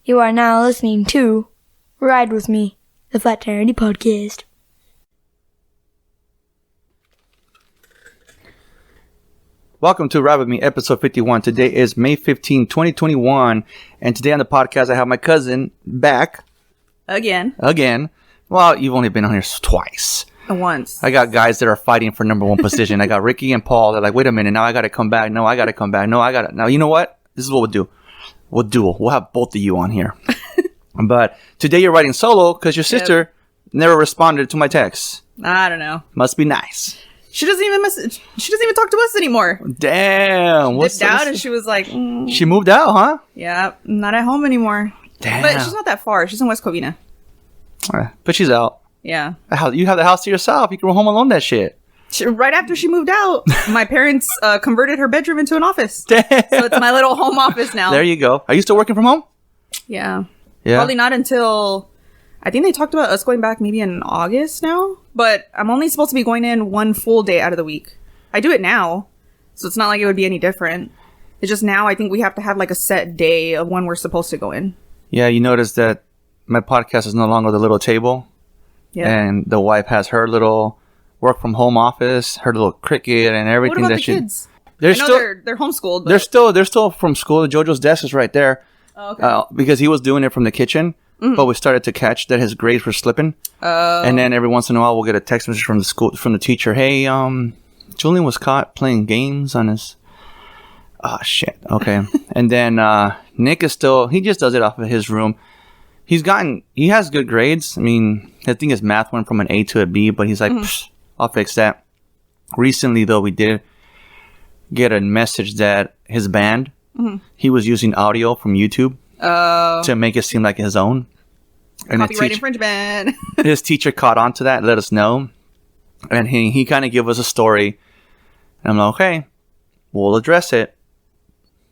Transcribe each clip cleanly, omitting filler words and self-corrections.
You are now listening to Ride With Me, the Flat Tire Podcast. Welcome to Ride With Me, episode 51. Today is May 15, 2021. And today on the podcast, I have my cousin back. Again. Well, you've only been on here twice. Once. I got guys that are fighting for number one position. I got Ricky and Paul. They're like, wait a minute. Now I got to come back. No, I got to come back. No, I got to. Now, you know what? This is what we'll do. We'll duel. We'll have both of you on here. But today you're riding solo because your sister never responded to my texts. I don't know. Must be nice. She doesn't even message. She doesn't even talk to us anymore. Damn. Dipped out and she was like, She moved out, huh? Yeah, not at home anymore. Damn. But she's not that far. She's in West Covina. But she's out. Yeah. You have the house to yourself. You can home alone that shit. Right after she moved out, my parents converted her bedroom into an office. Damn. So it's my little home office now. There you go. Are you still working from home? Yeah. Yeah. Probably not until, I think they talked about us going back maybe in August now. But I'm only supposed to be going in one full day out of the week. I do it now. So it's not like it would be any different. It's just now I think we have to have like a set day of when we're supposed to go in. Yeah, you notice that my podcast is no longer the little table. Yeah. And the wife has her little work from home office, her little Cricut and everything. What about that the she kids? They're I know still they're homeschooled. But... they're still from school. Jojo's desk is right there. Oh, okay. Because he was doing it from the kitchen, but we started to catch that his grades were slipping. And then every once in a while we'll get a text message from the teacher. Hey, Julian was caught playing games on his. Oh shit. Okay. And then Nick is still. He just does it off of his room. He has good grades. I mean, I think his math went from an A to a B, but he's like, I'll fix that. Recently, though, we did get a message that his band, he was using audio from YouTube to make it seem like his own. And copyright infringement. His teacher caught on to that, let us know. And he kind of gave us a story. And I'm like, okay, we'll address it.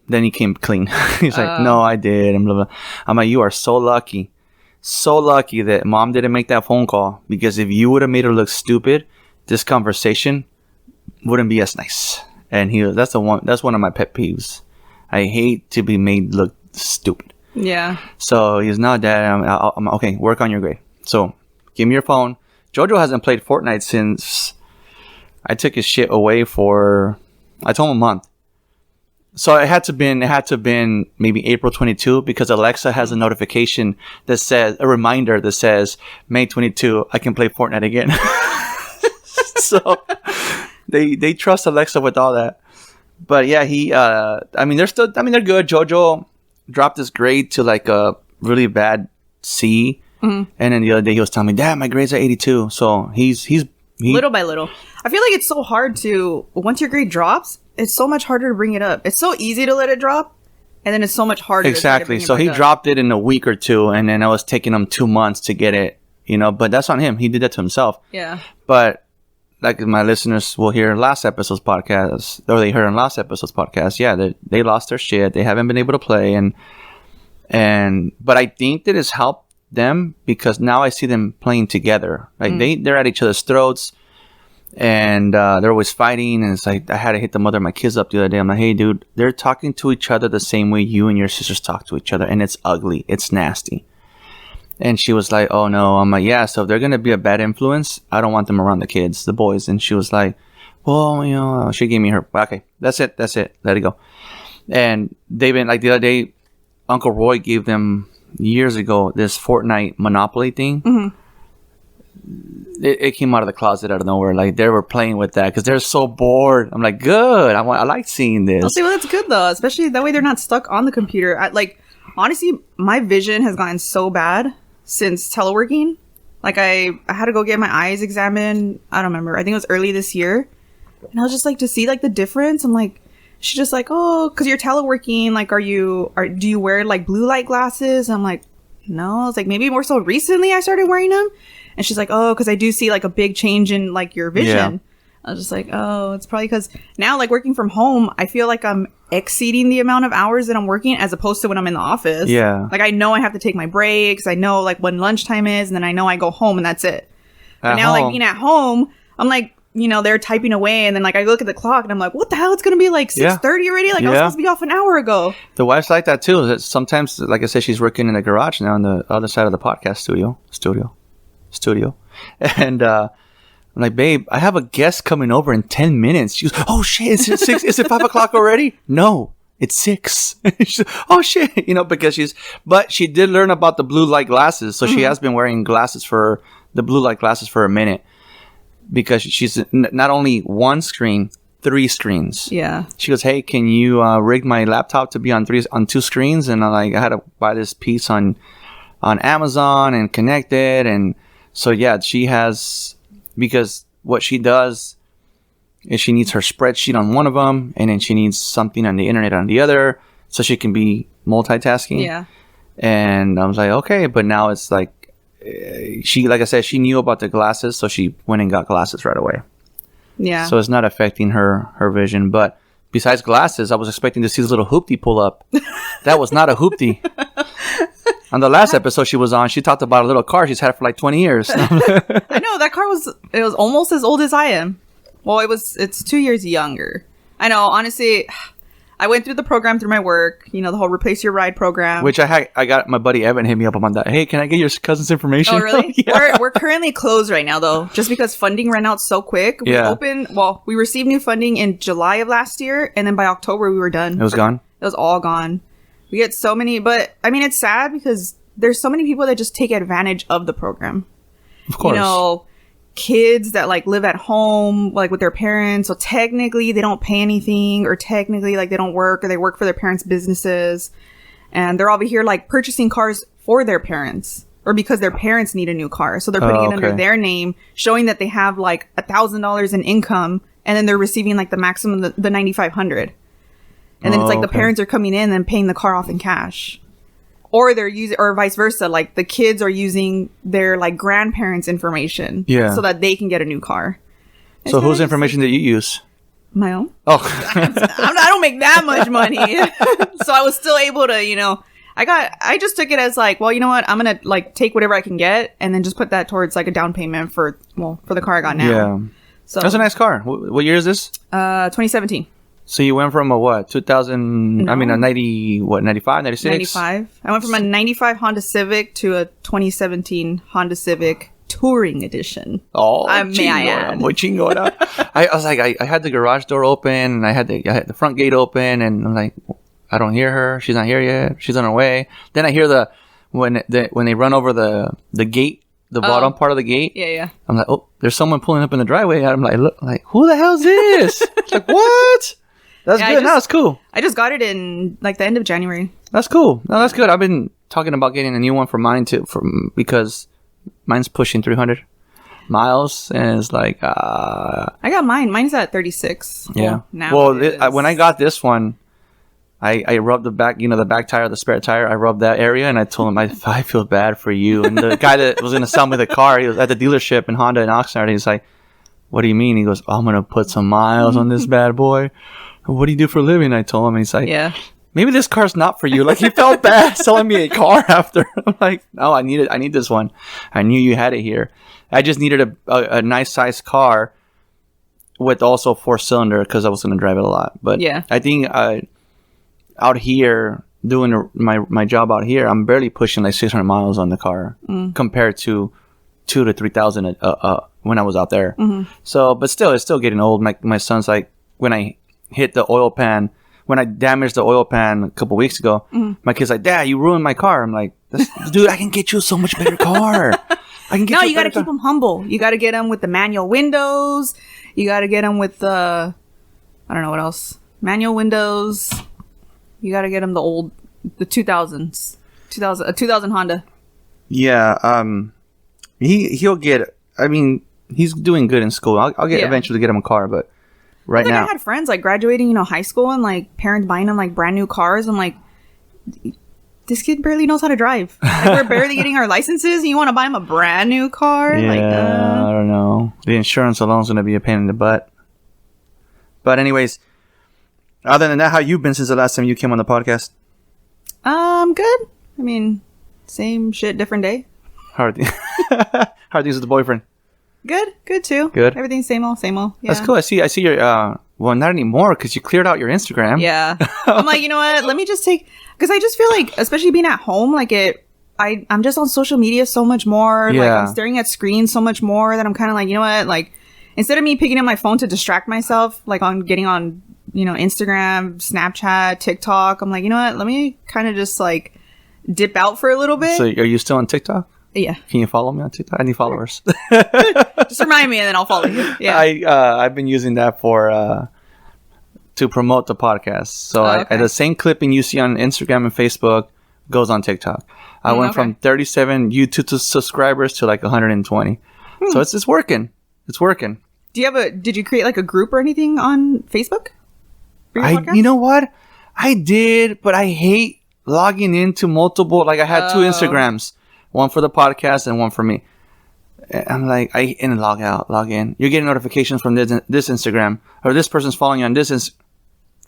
Then he came clean. He's like, no, I did. And blah, blah. I'm like, you are so lucky. So lucky that mom didn't make that phone call. Because if you would have made her look stupid, this conversation wouldn't be as nice. And that's one of my pet peeves. I hate to be made look stupid. Yeah. So he's not Dad. I'm okay, work on your grade. So give me your phone. Jojo hasn't played Fortnite since I took his shit away I told him a month. So it had to been maybe April 22 because Alexa has a notification that says, a reminder that says, May 22, I can play Fortnite again. So they trust Alexa with all that. But yeah, they're good. Jojo dropped his grade to like a really bad C. And then the other day he was telling me, Dad, my grades are 82. So he's little by little. I feel like it's so hard to, once your grade drops, it's so much harder to bring it up. It's so easy to let it drop, and then it's so much harder. Exactly. So he dropped it in a week or two, and then I was taking him 2 months to get it, but that's on him. He did that to himself. Yeah. But like my listeners will hear last episode's podcast, or they heard on last episode's podcast, yeah, they lost their shit. They haven't been able to play, but I think that it's helped them because now I see them playing together. Like they're at each other's throats. And they're always fighting, and it's like I had to hit the mother of my kids up the other day. I'm like, hey, dude, they're talking to each other the same way you and your sisters talk to each other, and it's ugly. It's nasty. And she was like, oh, no. I'm like, yeah, so if they're going to be a bad influence, I don't want them around the kids, the boys. And she was like, well, she gave me her, okay, that's it, let it go. And they've been, like the other day, Uncle Roy gave them, years ago, this Fortnite Monopoly thing. It came out of the closet out of nowhere. Like they were playing with that because they're so bored. I'm like, good. I like seeing this. I'll say, well, that's good though, especially that way they're not stuck on the computer. Honestly, my vision has gotten so bad since teleworking. Like I had to go get my eyes examined. I don't remember. I think it was early this year, and I was just like to see like the difference. I'm like, she's just like, oh, because you're teleworking. Like, do you wear like blue light glasses? I'm like, no. I was like, maybe more so recently I started wearing them. And she's like, oh, because I do see like a big change in like your vision. Yeah. I was just like, oh, it's probably because now like working from home, I feel like I'm exceeding the amount of hours that I'm working as opposed to when I'm in the office. Yeah. Like I know I have to take my breaks. I know like when lunchtime is, and then I know I go home and that's it. But now like being at home, I'm like, they're typing away, and then like I look at the clock and I'm like, what the hell? It's gonna be like 6:30 already. Like I was supposed to be off an hour ago. The wife's like that too. That sometimes, like I said, she's working in a garage now on the other side of the podcast studio, and I'm like, babe, I have a guest coming over in 10 minutes. She goes, oh shit, is it 6? Is it 5 o'clock already? No, it's 6. She's, oh shit, because but she did learn about the blue light glasses, so she has been wearing the blue light glasses for a minute. Because she's not only one screen, 3 screens. Yeah. She goes, hey, can you rig my laptop to be on 2 screens? And I had to buy this piece on Amazon and connect it. And so, yeah, she has, because what she does is she needs her spreadsheet on one of them, and then she needs something on the internet on the other, so she can be multitasking. Yeah. And I was like, okay, but now it's like, like I said, she knew about the glasses, so she went and got glasses right away. Yeah. So it's not affecting her vision. But besides glasses, I was expecting to see this little hoopty pull up. That was not a hoopty. On the last episode she was on, she talked about a little car she's had for like 20 years. I know that car was almost as old as I am. Well, it's 2 years younger. I know, honestly, I went through the program through my work, the whole replace your ride program. Which I got my buddy Evan hit me up on that. Hey, can I get your cousin's information? Oh, really? Yeah. We're currently closed right now, though, just because funding ran out so quick. We received new funding in July of last year, and then by October we were done. It was gone? It was all gone. We get so many, but I mean, it's sad because there's so many people that just take advantage of the program. Of course. Kids that like live at home like with their parents, so technically they don't pay anything, or technically like they don't work, or they work for their parents' businesses, and they're over here like purchasing cars for their parents, or because their parents need a new car, so they're putting it under their name, showing that they have like $1,000 in income, and then they're receiving like the maximum the $9,500, and then it's like the parents are coming in and paying the car off in cash. Or they're using, or vice versa. Like the kids are using their like grandparents' information, so that they can get a new car. So whose information did you use? My own. Oh, I don't make that much money, so I was still able to, I just took it as like, well, you know what, I'm gonna like take whatever I can get, and then just put that towards like a down payment for the car I got now. Yeah. So that's a nice car. What year is this? 2017. So you went from a what? 2000? No. I mean, a 95, 96? 95. I went from a 95 Honda Civic to a 2017 Honda Civic Touring Edition. Oh, may I add. Muy chingona. I was like, I had the garage door open, and I had the front gate open, and I'm like, I don't hear her. She's not here yet. She's on her way. Then I hear when they run over the gate, the bottom part of the gate. Yeah. I'm like, oh, there's someone pulling up in the driveway. I'm like, look, like, who the hell's this? Like, what? That's good. No, it's cool. I just got it in like the end of January. That's cool. No, that's good. I've been talking about getting a new one for mine too, because mine's pushing 300 miles, and it's like I got mine. Mine's at 36. Yeah. Now when I got this one, I rubbed the back, the back tire, the spare tire. I rubbed that area, and I told him I feel bad for you. And the guy that was going to sell me the car, he was at the dealership in Honda in Oxnard. And he's like, "What do you mean?" He goes, "I'm going to put some miles on this bad boy." What do you do for a living? I told him. He's like, yeah, maybe this car's not for you. Like, he felt bad selling me a car after. I'm like, no, I need this one. I knew you had it here. I just needed a nice sized car with also 4-cylinder, because I was going to drive it a lot. But yeah, I think out here, doing my job out here, I'm barely pushing like 600 miles on the car compared to 2,000 to 3,000 when I was out there. Mm-hmm. So, but still, it's still getting old. My son's like, when I hit the oil pan, when I damaged the oil pan a couple weeks ago, my kid's like, "Dad, you ruined my car." I'm like, dude, I can get you a so much better car. You got to keep them humble. You got to get them with the manual windows. You got to get them with the, I don't know what else. Manual windows. You got to get them the 2000s. 2000 Honda. Yeah. He'll get, I mean, he's doing good in school. I'll eventually get him a car, but right now. I had friends like graduating, high school, and like parents buying them like brand new cars. I'm like, this kid barely knows how to drive. Like, we're barely getting our licenses, and you want to buy him a brand new car? Yeah, like, I don't know. The insurance alone is going to be a pain in the butt. But anyways, other than that, how you been since the last time you came on the podcast? Good. I mean, same shit, different day. How are things with the boyfriend? Good too. Good. Everything's same old, same old. Yeah. That's cool. I see your, well, not anymore because you cleared out your Instagram. Yeah. I'm like, you know what? Let me just because I just feel like, especially being at home, like I'm just on social media so much more. Like Yeah. I'm staring at screens so much more that I'm kind of like, you know what? Like instead of me picking up my phone to distract myself, like on getting on, Instagram, Snapchat, TikTok, I'm like, you know what? Let me kind of just like dip out for a little bit. So are you still on TikTok? Yeah. Can you follow me on TikTok? I need followers. Just remind me and then I'll follow you. Yeah. I've been using that for to promote the podcast. So okay. the same clipping you see on Instagram and Facebook goes on TikTok. I went from 37 YouTube subscribers to like 120. So it's working. It's working. Did you create like a group or anything on Facebook? For your podcast? You know what? I did, but I hate logging into multiple. Like I had two Instagrams, one for the podcast and one for me. I'm like, and log out, log in. You're getting notifications from this Instagram, or this person's following you on this.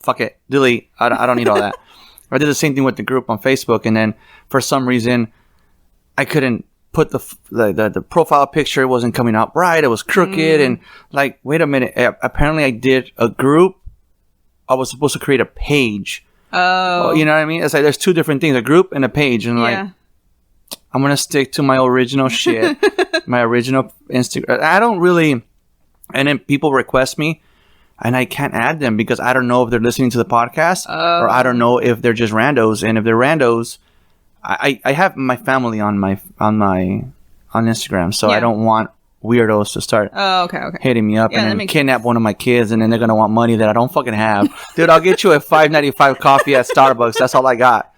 Fuck it, delete. I don't need all that. I did the same thing with the group on Facebook, and then for some reason, I couldn't put the profile picture. Wasn't coming out right. It was crooked, and like, wait a minute. Apparently, I did a group. I was supposed to create a page. Oh, you know what I mean? It's like there's two different things: a group and a page, and like. I'm going to stick to my original shit, my original Instagram. I don't really, and then people request me and I can't add them because I don't know if they're listening to the podcast or I don't know if they're just randos. And if they're randos, I have my family on Instagram. So I don't want weirdos to start hitting me up and then kidnap one of my kids and then they're going to want money that I don't fucking have. Dude, I'll get you a $5.95 coffee at Starbucks. That's all I got.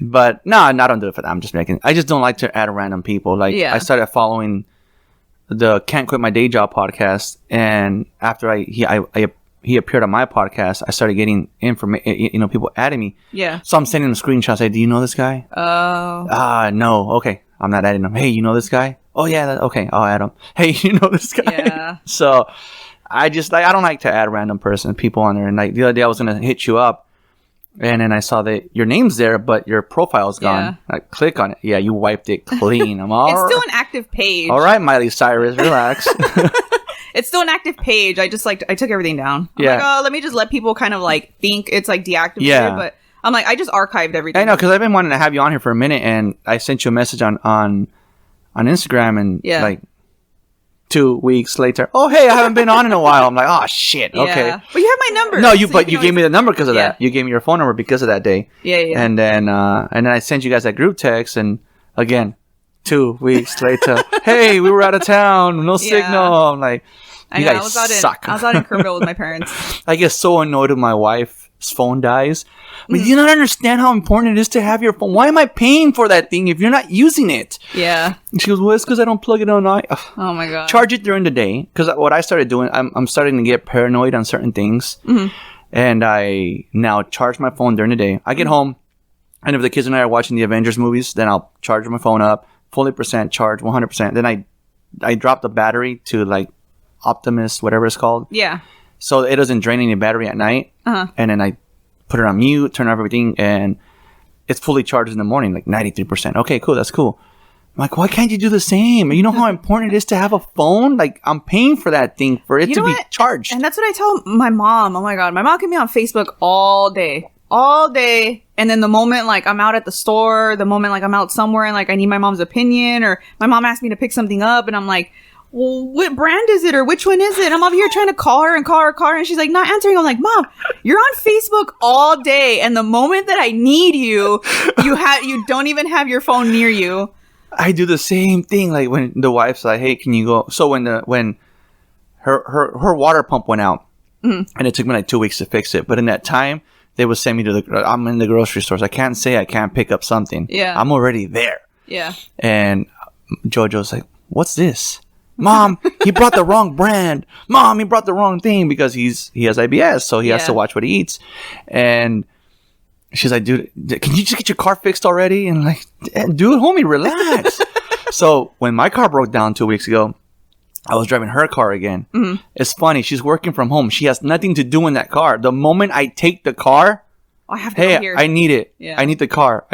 But no, I don't do it for that. I just don't like to add random people. Like I started following the Can't Quit My Day Job podcast, and after he appeared on my podcast, I started getting information. People adding me. Yeah. So I'm sending them screenshots. Hey, do you know this guy? Oh. No. Okay, I'm not adding him. Hey, you know this guy? Oh yeah. Okay, I'll add him. Hey, you know this guy? Yeah. So I don't like to add random people on there. And like the other day, I was gonna hit you up. And then I saw that your name's there, but your profile's gone. I click on it. Yeah, you wiped it clean. It's still an active page. All right, Miley Cyrus, relax. It's still an active page. I took everything down. I'm like, let me just let people kind of like think it's like deactivated. Yeah. But I'm like, I just archived everything. I know, because I've been wanting to have you on here for a minute, and I sent you a message on Instagram, and like 2 weeks later, oh hey, I haven't been on in a while. I'm like, oh shit, okay. But you have my number. No, you gave me the number because of that. You gave me your phone number because of that day. Yeah. And then I sent you guys that group text, and again, 2 weeks later, hey, we were out of town, no signal. I'm like, you guys suck. I was out in Kerrville with my parents. I get so annoyed when my wife's phone dies. I mean, do you not understand how important it is to have your phone? Why am I paying for that thing if you're not using it? Yeah. And she goes, well, it's because I don't plug it on. Oh my God. Charge it during the day. Because what I started doing, I'm starting to get paranoid on certain things. Mm-hmm. And I now charge my phone during the day. I get home, and if the kids and I are watching the Avengers movies, then I'll charge my phone up, fully percent charge, 100%. Then I drop the battery to like Optimus, whatever it's called. Yeah. So it doesn't drain any battery at night. Uh-huh. And then I put it on mute, turn off everything, and it's fully charged in the morning, like 93%. Okay, cool. That's cool. I'm like, why can't you do the same? You know how important it is to have a phone? Like, I'm paying for that thing for it to be charged. And that's what I tell my mom. Oh my God. My mom can be on Facebook all day. And then the moment like I'm out at the store, the moment like I'm out somewhere and like I need my mom's opinion, or my mom asked me to pick something up and I'm like, well, what brand is it or which one is it? I'm over here trying to call her, and she's like not answering. I'm like, Mom, you're on Facebook all day, and the moment that I need you, you don't even have your phone near you. I do the same thing. Like when the wife's like, "Hey, can you go?" So when her water pump went out, and it took me like 2 weeks to fix it, but in that time they would send me to I'm in the grocery stores. I can't say I can't pick up something. Yeah, I'm already there. Yeah, and Jojo's like, "What's this?" Mom, he brought the wrong brand. Mom, he brought the wrong thing because he has IBS, so he has to watch what he eats. And she's like, dude, can you just get your car fixed already? And like, dude, homie, relax. So when my car broke down 2 weeks ago, I was driving her car again. Mm-hmm. It's funny. She's working from home. She has nothing to do in that car. The moment I take the car, I have to go here. I need it. Yeah. I need the car.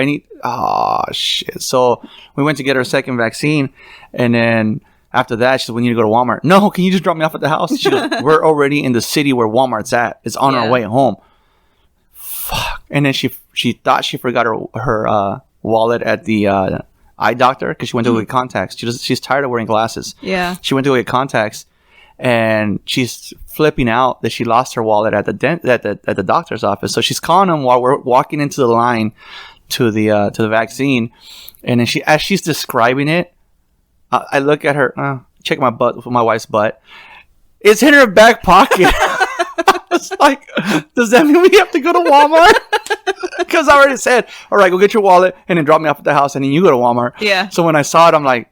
Shit. So we went to get our second vaccine, and then After that, she said, we need to go to Walmart. No, can you just drop me off at the house? She goes, we're already in the city where Walmart's at. It's on our way home. Fuck. And then she thought she forgot her wallet at the eye doctor because she went to go get contacts. She's tired of wearing glasses. Yeah. She went to go get contacts, and she's flipping out that she lost her wallet at the doctor's office. So she's calling him while we're walking into the line to the vaccine, and then as she's describing it, I look at her, check my butt with my wife's butt. It's in her back pocket. I was like, does that mean we have to go to Walmart? Because I already said, all right, go get your wallet and then drop me off at the house and then you go to Walmart. Yeah. So when I saw it, I'm like,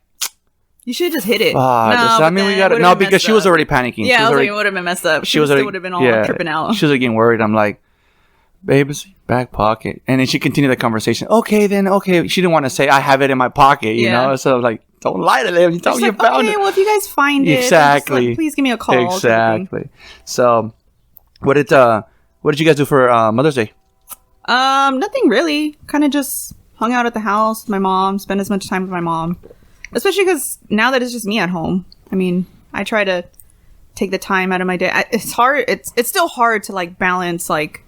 you should just hit it. Does that mean we got it? No, because she was already panicking. Yeah, it would have been messed up. She would have been all tripping out. She was getting worried. I'm like, babe, it's back pocket. And then she continued the conversation. Okay. She didn't want to say I have it in my pocket, you know? So I was like, don't lie to them. You tell me you found it. Well, if you guys find it, exactly. Please give me a call. Exactly. So, what did you guys do for Mother's Day? Nothing really. Kind of just hung out at the house with my mom. Spent as much time with my mom, especially because now that it's just me at home. I mean, I try to take the time out of my day. It's hard. It's still hard to like balance like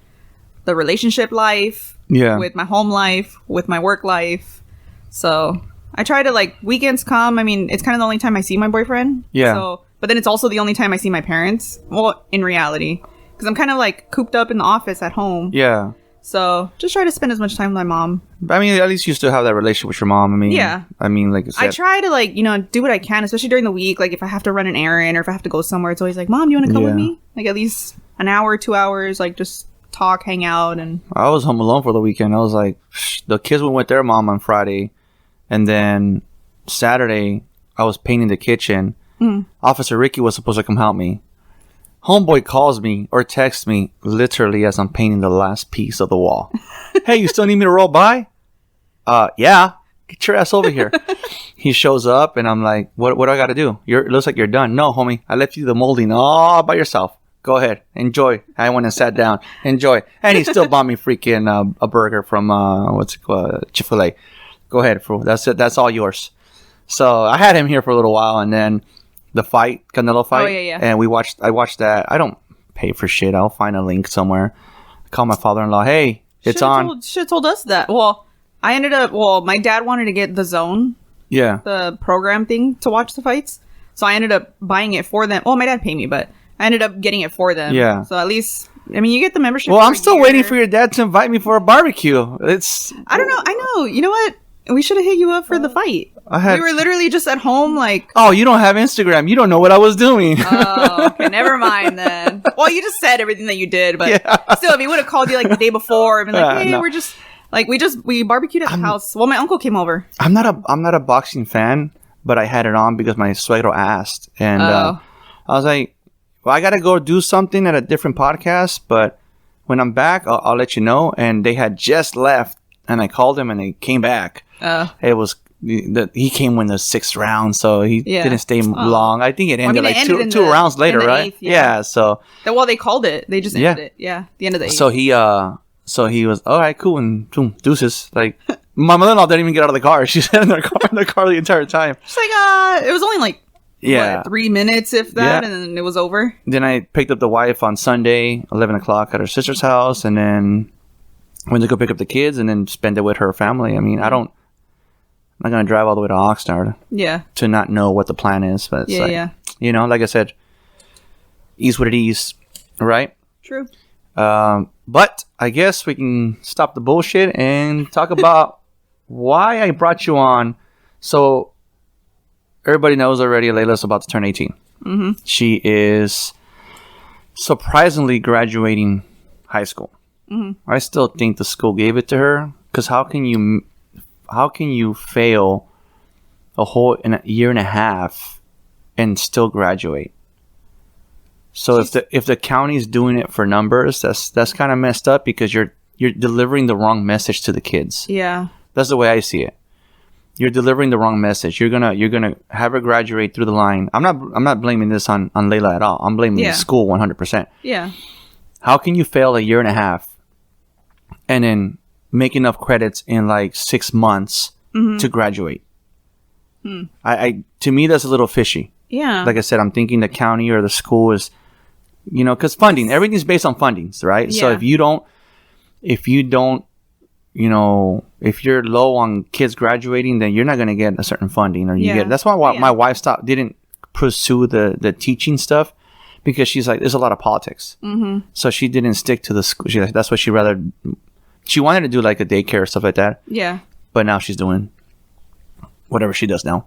the relationship life with my home life, with my work life. So I try to like weekends come. I mean, it's kind of the only time I see my boyfriend. Yeah. So, but then it's also the only time I see my parents. Well, in reality, because I'm kind of like cooped up in the office at home. Yeah. So just try to spend as much time with my mom. I mean, at least you still have that relationship with your mom. I mean, yeah. I mean, like I said, I try to like, do what I can, especially during the week. Like if I have to run an errand or if I have to go somewhere, it's always like, Mom, you want to come with me? Like at least an hour, 2 hours, like just talk, hang out. And I was home alone for the weekend. I was like, the kids went with their mom on Friday. And then Saturday, I was painting the kitchen. Officer Ricky was supposed to come help me. Homeboy calls me or texts me literally as I'm painting the last piece of the wall. Hey, you still need me to roll by? Yeah. Get your ass over here. He shows up and I'm like, what do I got to do? It looks like you're done. No, homie. I left you the molding all by yourself. Go ahead. Enjoy. I went and sat down. Enjoy. And he still bought me freaking a burger from, what's it called? Chick-fil-A. Go ahead, fool. That's it. That's all yours. So I had him here for a little while, and then the Canelo fight. Oh, yeah. And I watched that. I don't pay for shit. I'll find a link somewhere. I call my father-in-law. Hey, it's on. Should have told us that. Well, my dad wanted to get the Zone. Yeah. The program thing to watch the fights. So I ended up buying it for them. Well, my dad paid me, but I ended up getting it for them. Yeah. So at least, I mean, you get the membership. Well, I'm still waiting for your dad to invite me for a barbecue. I don't know. I know. You know what? We should have hit you up for the fight. We were literally just at home like... Oh, you don't have Instagram. You don't know what I was doing. Oh, okay. Never mind then. Well, you just said everything that you did, but still, if he would have called you like the day before and been like, hey, we're just... Like, we barbecued at the house. Well, my uncle came over. I'm not a boxing fan, but I had it on because my suegro asked. And I was like, well, I got to go do something at a different podcast, but when I'm back, I'll let you know. And they had just left, and I called them, and they came back. It was he came in the 6th round, so he didn't stay long. I think it ended two rounds later, right? 8th, so they called it. They just ended it. Yeah, the end of the 8th. So he was all right, cool, and boom, deuces. Like my mother-in-law didn't even get out of the car. She sat in the car the entire time. She's like, it was only like 3 minutes, if that, and then it was over. Then I picked up the wife on Sunday, 11 o'clock at her sister's house, and then went to go pick up the kids, and then spend it with her family. I mean, I'm not going to drive all the way to Oxnard to not know what the plan is. But it's like I said, is what it is, right? True. But I guess we can stop the bullshit and talk about why I brought you on. So everybody knows already Layla's about to turn 18. Mm-hmm. She is surprisingly graduating high school. Mm-hmm. I still think the school gave it to her, because how can you fail in a year and a half and still graduate? So if the county's doing it for numbers, that's kind of messed up, because you're delivering the wrong message to the kids. Yeah, that's the way I see it. You're delivering the wrong message. You're gonna have her graduate through the line. I'm not blaming this on Layla at all. I'm blaming the school 100%. Yeah. How can you fail a year and a half and then make enough credits in like 6 months to graduate? I to me, that's a little fishy. Yeah. Like I said, I'm thinking the county or the school is, because funding, everything's based on fundings, right? So Yeah. if you don't, if you're low on kids graduating, then you're not going to get a certain funding, or that's why my wife didn't pursue the teaching stuff, because she's like, there's a lot of politics. Mm-hmm. So she didn't stick to the school. That's what she wanted to do, like a daycare or stuff like that. Yeah. But now she's doing whatever she does now.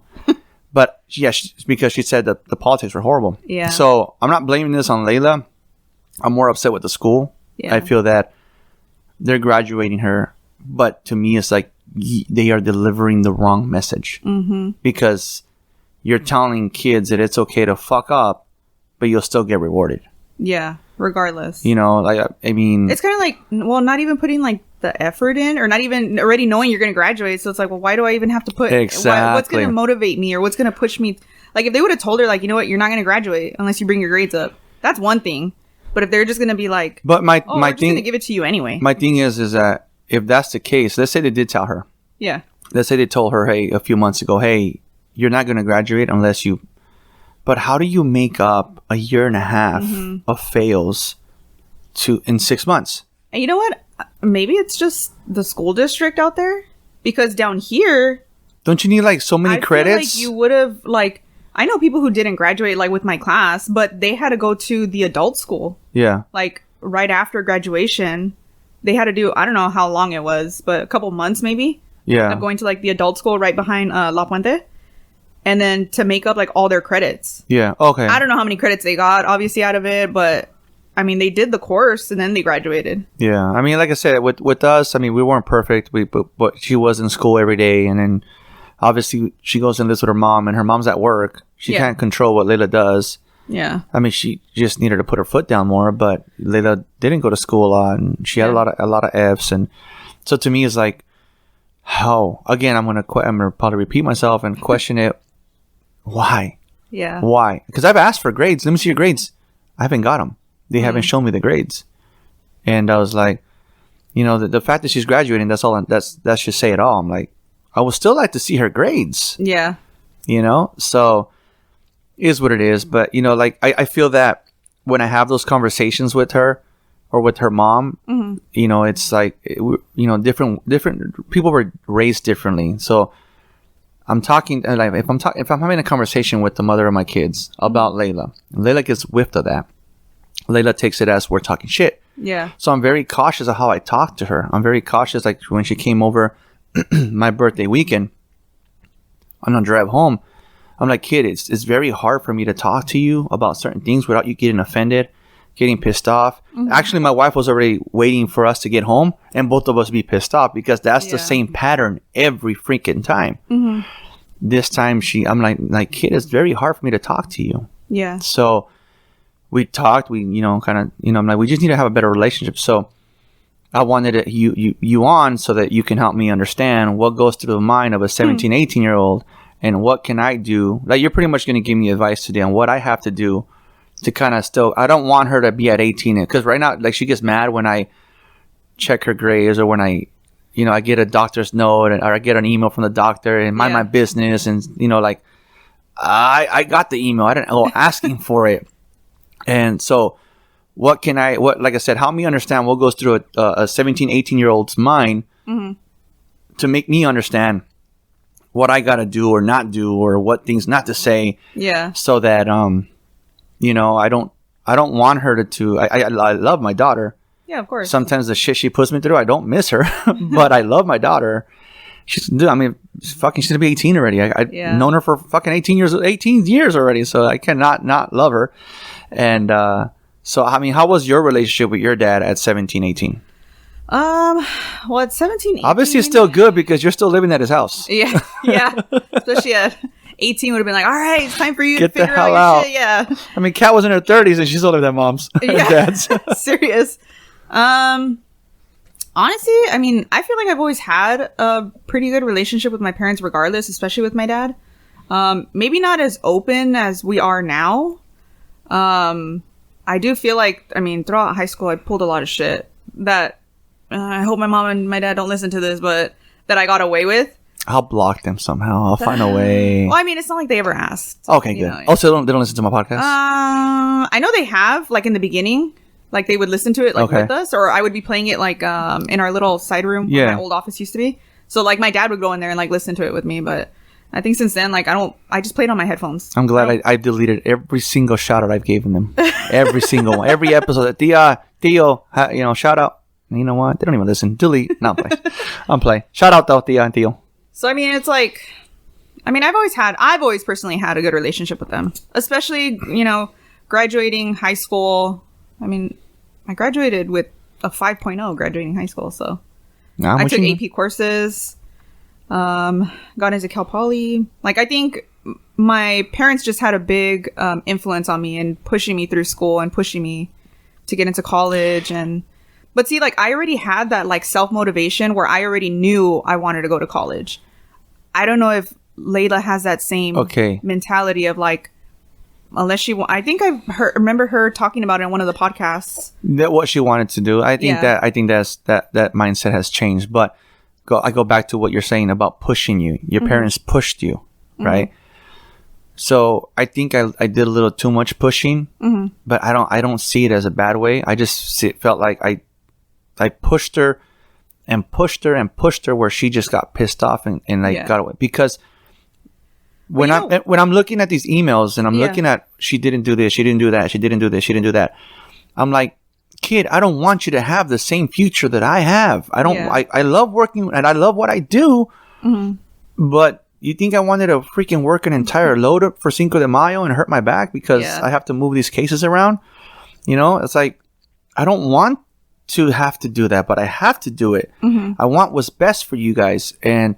But yeah, because she said that the politics were horrible. Yeah. So I'm not blaming this on Layla. I'm more upset with the school. Yeah. I feel that they're graduating her, but to me, it's like they are delivering the wrong message. Mm-hmm. Because you're telling kids that it's okay to fuck up, but you'll still get rewarded. Yeah. Regardless. Like, I mean, it's kind of like, well, not even putting like the effort in, or not even already knowing you're going to graduate. So it's like, well, why do I even have to put exactly what's going to motivate me, or what's going to push me? Like, if they would have told her, like, you know what, you're not going to graduate unless you bring your grades up, that's one thing. But if they're just going to be like, but my we're just thing, going to give it to you anyway. My thing is that if that's the case, let's say they did tell her. Yeah. Let's say they told her, hey, a few months ago, hey, you're not going to graduate unless you. But how do you make up a year and a half of fails in 6 months? And you know what? Maybe it's just the school district out there, because down here, don't you need like so many credits? Feel like you would have, like, I know people who didn't graduate, like with my class, but they had to go to the adult school. Yeah. Like right after graduation, they had to do, I don't know how long it was, but a couple months maybe. Yeah. Of going to like the adult school right behind La Puente. And then to make up like all their credits. Yeah. Okay. I don't know how many credits they got obviously out of it, but I mean, they did the course and then they graduated. Yeah. I mean, like I said, with us, I mean, we weren't perfect. But she was in school every day. And then obviously she goes and lives with her mom, and her mom's at work. She can't control what Layla does. Yeah. I mean, she just needed to put her foot down more, but Layla didn't go to school a lot, and she had a lot of F's. And so to me, it's like, how? Again, I'm gonna probably repeat myself and question it. Why? Yeah. Why? Because I've asked for grades. Let me see your grades. I haven't got them. They haven't shown me the grades. And I was like, the fact that she's graduating, that should say it all. I'm like, I would still like to see her grades. Yeah. So is what it is. But like I feel that when I have those conversations with her or with her mom, it's like different people were raised differently. So I'm talking, like, if I'm having a conversation with the mother of my kids about Layla, Layla gets whiffed of that. Layla takes it as we're talking shit. Yeah. So I'm very cautious of how I talk to her. I'm very cautious. Like when she came over my birthday weekend, on a drive home, I'm like, kid, it's very hard for me to talk to you about certain things without you getting offended, getting pissed off. Actually, my wife was already waiting for us to get home and both of us be pissed off, because that's the same pattern every freaking time. This time I'm like, kid, it's very hard for me to talk to you. Yeah. So we talked, I'm like, we just need to have a better relationship. So I wanted you on so that you can help me understand what goes through the mind of a 17, 18-year-old, and what can I do. Like, you're pretty much going to give me advice today on what I have to do to kind of still, I don't want her to be at 18, because right now, like, she gets mad when I check her grades, or when I get a doctor's note, or I get an email from the doctor and mind my business. And, like, I got the email. I didn't go asking for it. And so like I said, help me understand what goes through a 17, 18-year-old's mind to make me understand what I got to do or not do, or what things not to say. Yeah. So that, I don't want her to, I love my daughter. Yeah, of course. Sometimes the shit she puts me through, I don't miss her, but I love my daughter. She's gonna be 18 already. I've known her for fucking 18 years already. So I cannot not love her. And, so, I mean, how was your relationship with your dad at 17, 18? Well, at 17, 18... Obviously, it's still good because you're still living at his house. Yeah. Especially at 18 would have been like, all right, it's time for you to figure out your shit. Yeah. I mean, Kat was in her 30s and she still lived at mom's and dad's. Serious. Honestly, I mean, I feel like I've always had a pretty good relationship with my parents regardless, especially with my dad. Maybe not as open as we are now. I do feel like, I mean, throughout high school, I pulled a lot of shit that I hope my mom and my dad don't listen to this, but that I got away with. I'll block them somehow. I'll find a way. Well, I mean, it's not like they ever asked. Okay, good. Also, they don't listen to my podcast? I know they have, like, in the beginning. Like, they would listen to it, like, with us. Or I would be playing it, like, in our little side room where my old office used to be. So, like, my dad would go in there and, like, listen to it with me. But I think since then, like, I just played on my headphones. I'm glad I deleted every single shout out I've given them. Every single one. Every episode. Theo, shout out. And you know what? They don't even listen. Delete. Not play. I'm play. Shout out, though, Theo and Theo. So, I mean, it's like, I've always personally had a good relationship with them, especially, graduating high school. I mean, I graduated with a 5.0 graduating high school. So I took AP courses, got into Cal Poly. Like, I think my parents just had a big influence on me and pushing me through school and pushing me to get into college. But see, like, I already had that, like, self-motivation where I already knew I wanted to go to college. I don't know if Layla has that same mentality of, like, unless I think remember her talking about it in one of the podcasts. That what she wanted to do. I think that mindset has changed. But I go back to what you're saying about pushing you. Your parents pushed you, right? So I think I did a little too much pushing, but I don't see it as a bad way. I just felt like I pushed her and pushed her and pushed her where she just got pissed off and got away. Because when I'm looking at these emails and I'm looking at she didn't do this, she didn't do that, she didn't do this, she didn't do that. I'm like, kid, I don't want you to have the same future that I have. I love working and I love what I do, but you think I wanted to freaking work an entire load up for Cinco de Mayo and hurt my back because I have to move these cases around? It's like, I don't want to have to do that, but I have to do it. I want what's best for you guys. And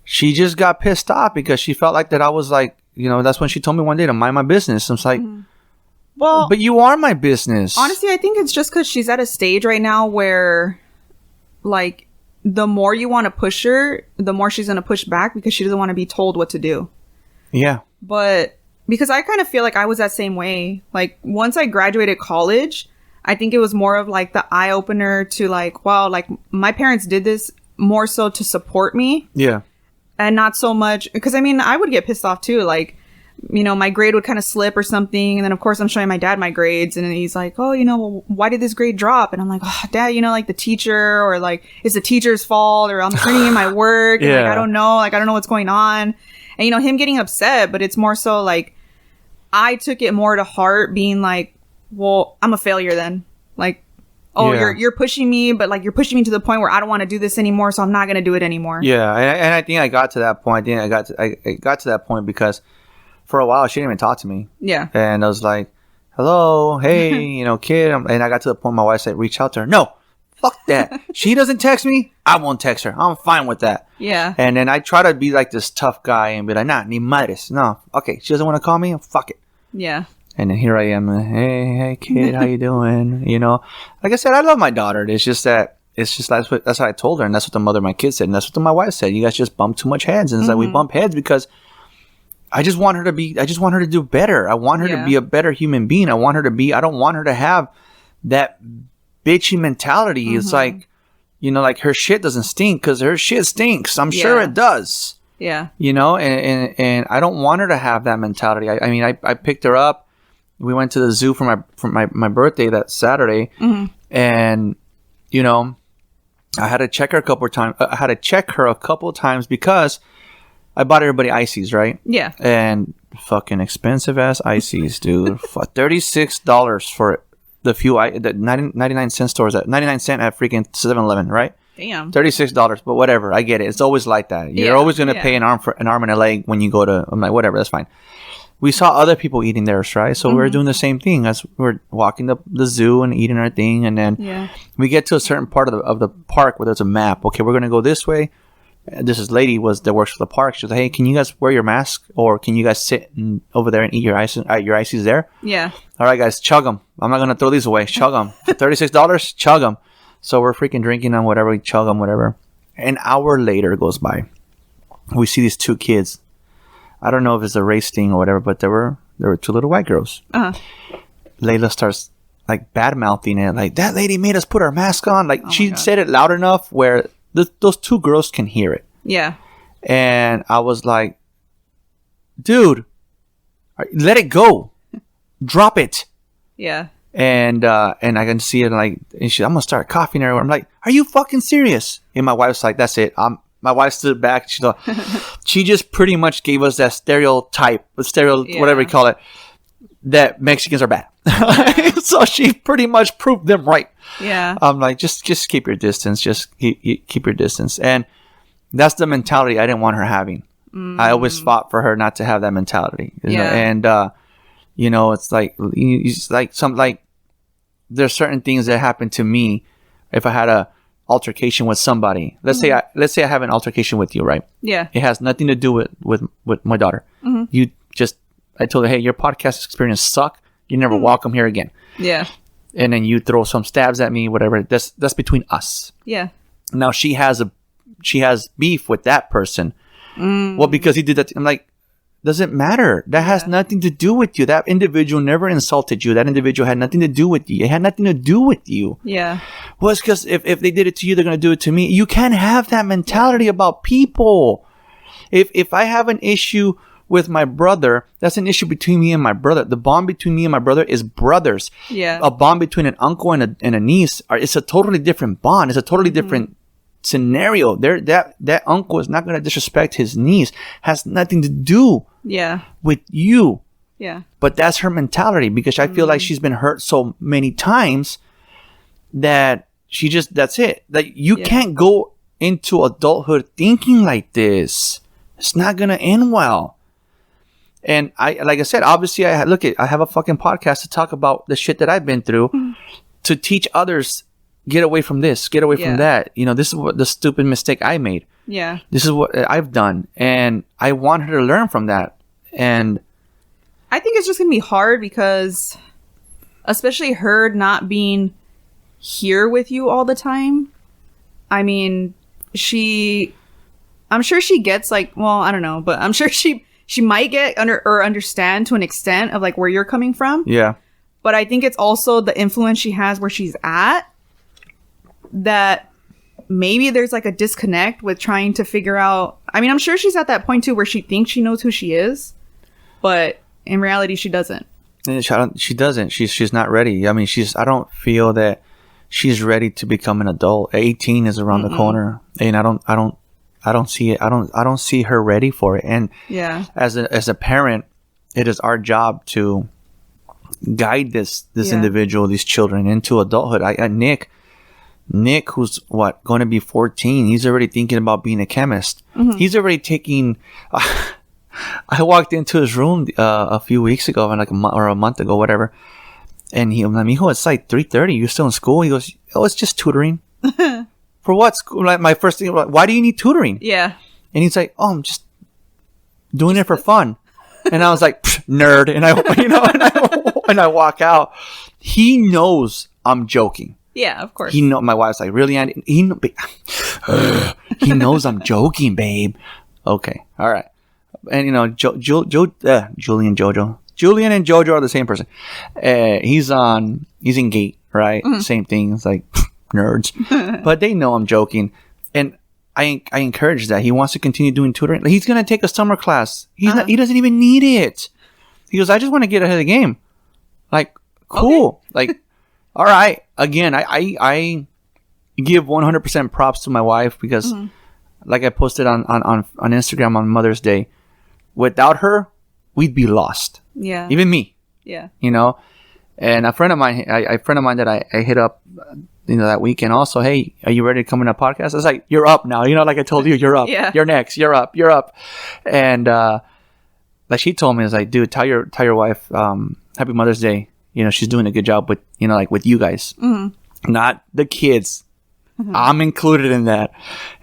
she just got pissed off because she felt like that I was like, that's when she told me one day to mind my business. I was like, well, but you are my business. Honestly, I think it's just because she's at a stage right now where, like, the more you want to push her, the more she's going to push back because she doesn't want to be told what to do. Yeah. But because I kind of feel like I was that same way. Like, once I graduated college, I think it was more of, like, the eye opener to, like, wow, like, my parents did this more so to support me. Yeah. And not so much because, I would get pissed off too. Like, my grade would kind of slip or something. And then, of course, I'm showing my dad my grades. And he's like, oh, well, why did this grade drop? And I'm like, oh, Dad, like the teacher, or like, it's the teacher's fault, or I'm turning in my work. And like, I don't know. Like, I don't know what's going on. And, him getting upset. But it's more so like, I took it more to heart being like, well, I'm a failure then. Like, oh, you're pushing me, but like, you're pushing me to the point where I don't want to do this anymore. So I'm not going to do it anymore. Yeah. And I think I got to that point. I got to that point because for a while, she didn't even talk to me. Yeah. And I was like, hello, hey, kid. And I got to the point my wife said, reach out to her. No, fuck that. She doesn't text me. I won't text her. I'm fine with that. Yeah. And then I try to be like this tough guy and be like, nah, ni madres. No. Okay. She doesn't want to call me. Fuck it. Yeah. And then here I am. Hey, kid, how you doing? Like I said, I love my daughter. It's just that's what I told her. And that's what the mother of my kids said. And that's what my wife said. You guys just bump too much heads. And it's like, we bump heads because I just want her to do better. I want her to be a better human being. I don't want her to have that bitchy mentality. It's like, like her shit doesn't stink because her shit stinks. I'm sure it does. Yeah. And I don't want her to have that mentality. I picked her up. We went to the zoo for my birthday that Saturday. And, I had to check her a couple of times. I had to check her a couple of times because I bought everybody ices, right? Yeah. And fucking expensive ass ices, dude. $36 for the few, the 99 cent stores at 99 cent at freaking 7-Eleven, right? Damn. $36, but whatever. I get it. It's always like that. You're always going to pay an arm and a leg when you go to, I'm like, whatever, that's fine. We saw other people eating theirs, right? So we were doing the same thing as we're walking the zoo and eating our thing. And then we get to a certain part of the park where there's a map. Okay, we're going to go this way. This lady that works for the park. She was like, hey, can you guys wear your mask? Or can you guys sit over there and eat your ices there? Yeah. All right, guys, chug them. I'm not going to throw these away. Chug them. For $36, chug them. So we're freaking drinking them, whatever. We chug them, whatever. An hour later goes by. We see these two kids. I don't know if it's a race thing or whatever, but there were two little white girls. Layla starts like bad mouthing it, like that lady made us put our mask on. Like she said it loud enough where those two girls can hear it. Yeah. And I was like, dude, let it go. Drop it. Yeah. And I can see it like, and I'm going to start coughing everywhere. I'm like, are you fucking serious? And my wife's like, that's it. My wife stood back. She just pretty much gave us that stereotype, whatever you call it, that Mexicans are bad. So she pretty much proved them right. Yeah. I'm like, just keep your distance. Just keep your distance. And that's the mentality I didn't want her having. I always fought for her not to have that mentality. You know? And, it's like, there's certain things that happen to me if I had a altercation with somebody. Let's say I have an altercation with you, right? Yeah. It has nothing to do with my daughter. I told her, hey, your podcast experience sucked. You're never welcome here again. Yeah. And then you throw some stabs at me, whatever. That's between us. Yeah. Now she has beef with that person. Well, because he did that. I'm like, doesn't matter. That has nothing to do with you. That individual never insulted you. That individual had nothing to do with you. It had nothing to do with you. Yeah. Well, it's because if they did it to you, they're going to do it to me. You can't have that mentality about people. If I have an issue with my brother, that's an issue between me and my brother. The bond between me and my brother is brothers. Yeah. A bond between an uncle and a niece, it's a totally different bond. It's a totally different scenario. That uncle is not going to disrespect his niece. Has nothing to do with you. Yeah. But that's her mentality, because I feel like she's been hurt so many times that that's it. Like, you can't go into adulthood thinking like this. It's not going to end well. And like I said, obviously I have a fucking podcast to talk about the shit that I've been through to teach others, get away from this, get away from that. This is what the stupid mistake I made. Yeah. This is what I've done. And I want her to learn from that. And I think it's just going to be hard because, especially her not being here with you all the time. I mean, I'm sure she gets I don't know, but I'm sure she might get understand to an extent of like where you're coming from. Yeah. But I think it's also the influence she has where she's at, that maybe there's like a disconnect with trying to figure out. I mean, I'm sure she's at that point too where she thinks she knows who she is, but in reality she doesn't. She doesn't. She's not ready. I mean, I don't feel that she's ready to become an adult. 18 is around the corner, and I don't see it. I don't see her ready for it. And as a parent, it is our job to guide this individual, these children, into adulthood. Nick, who's going to be 14, he's already thinking about being a chemist. He's already taking. I walked into his room a few weeks ago, like a month ago, whatever. And I'm like, "Mijo, it's like 3:30. You're still in school?" He goes, "Oh, it's just tutoring." For what school? Like, my first thing, why do you need tutoring? Yeah. And he's like, "Oh, I'm just doing it for fun." And I was like, "Nerd." And and I walk out. He knows I'm joking. Yeah, of course. My wife's like, "Really, Andy?" He knows I'm joking, babe. Okay, all right. And Julian and Jojo are the same person. He's in GATE, right? Same thing. It's like, nerds. But they know I'm joking. And I encourage that. He wants to continue doing tutoring. He's going to take a summer class. He doesn't even need it. He goes, I just want to get ahead of the game. Like, cool. Okay. Like, all right. Again, I give 100% props to my wife because, like I posted on Instagram on Mother's Day, without her, we'd be lost. Yeah. Even me. Yeah. And a friend of mine that I hit up, that weekend also, hey, are you ready to come in a podcast? I was like, you're up now. Like I told you, you're up. Yeah. You're next. You're up. And, like she told me, I was like, dude, tell your wife, happy Mother's Day. She's doing a good job with, like with you guys, not the kids. I'm included in that.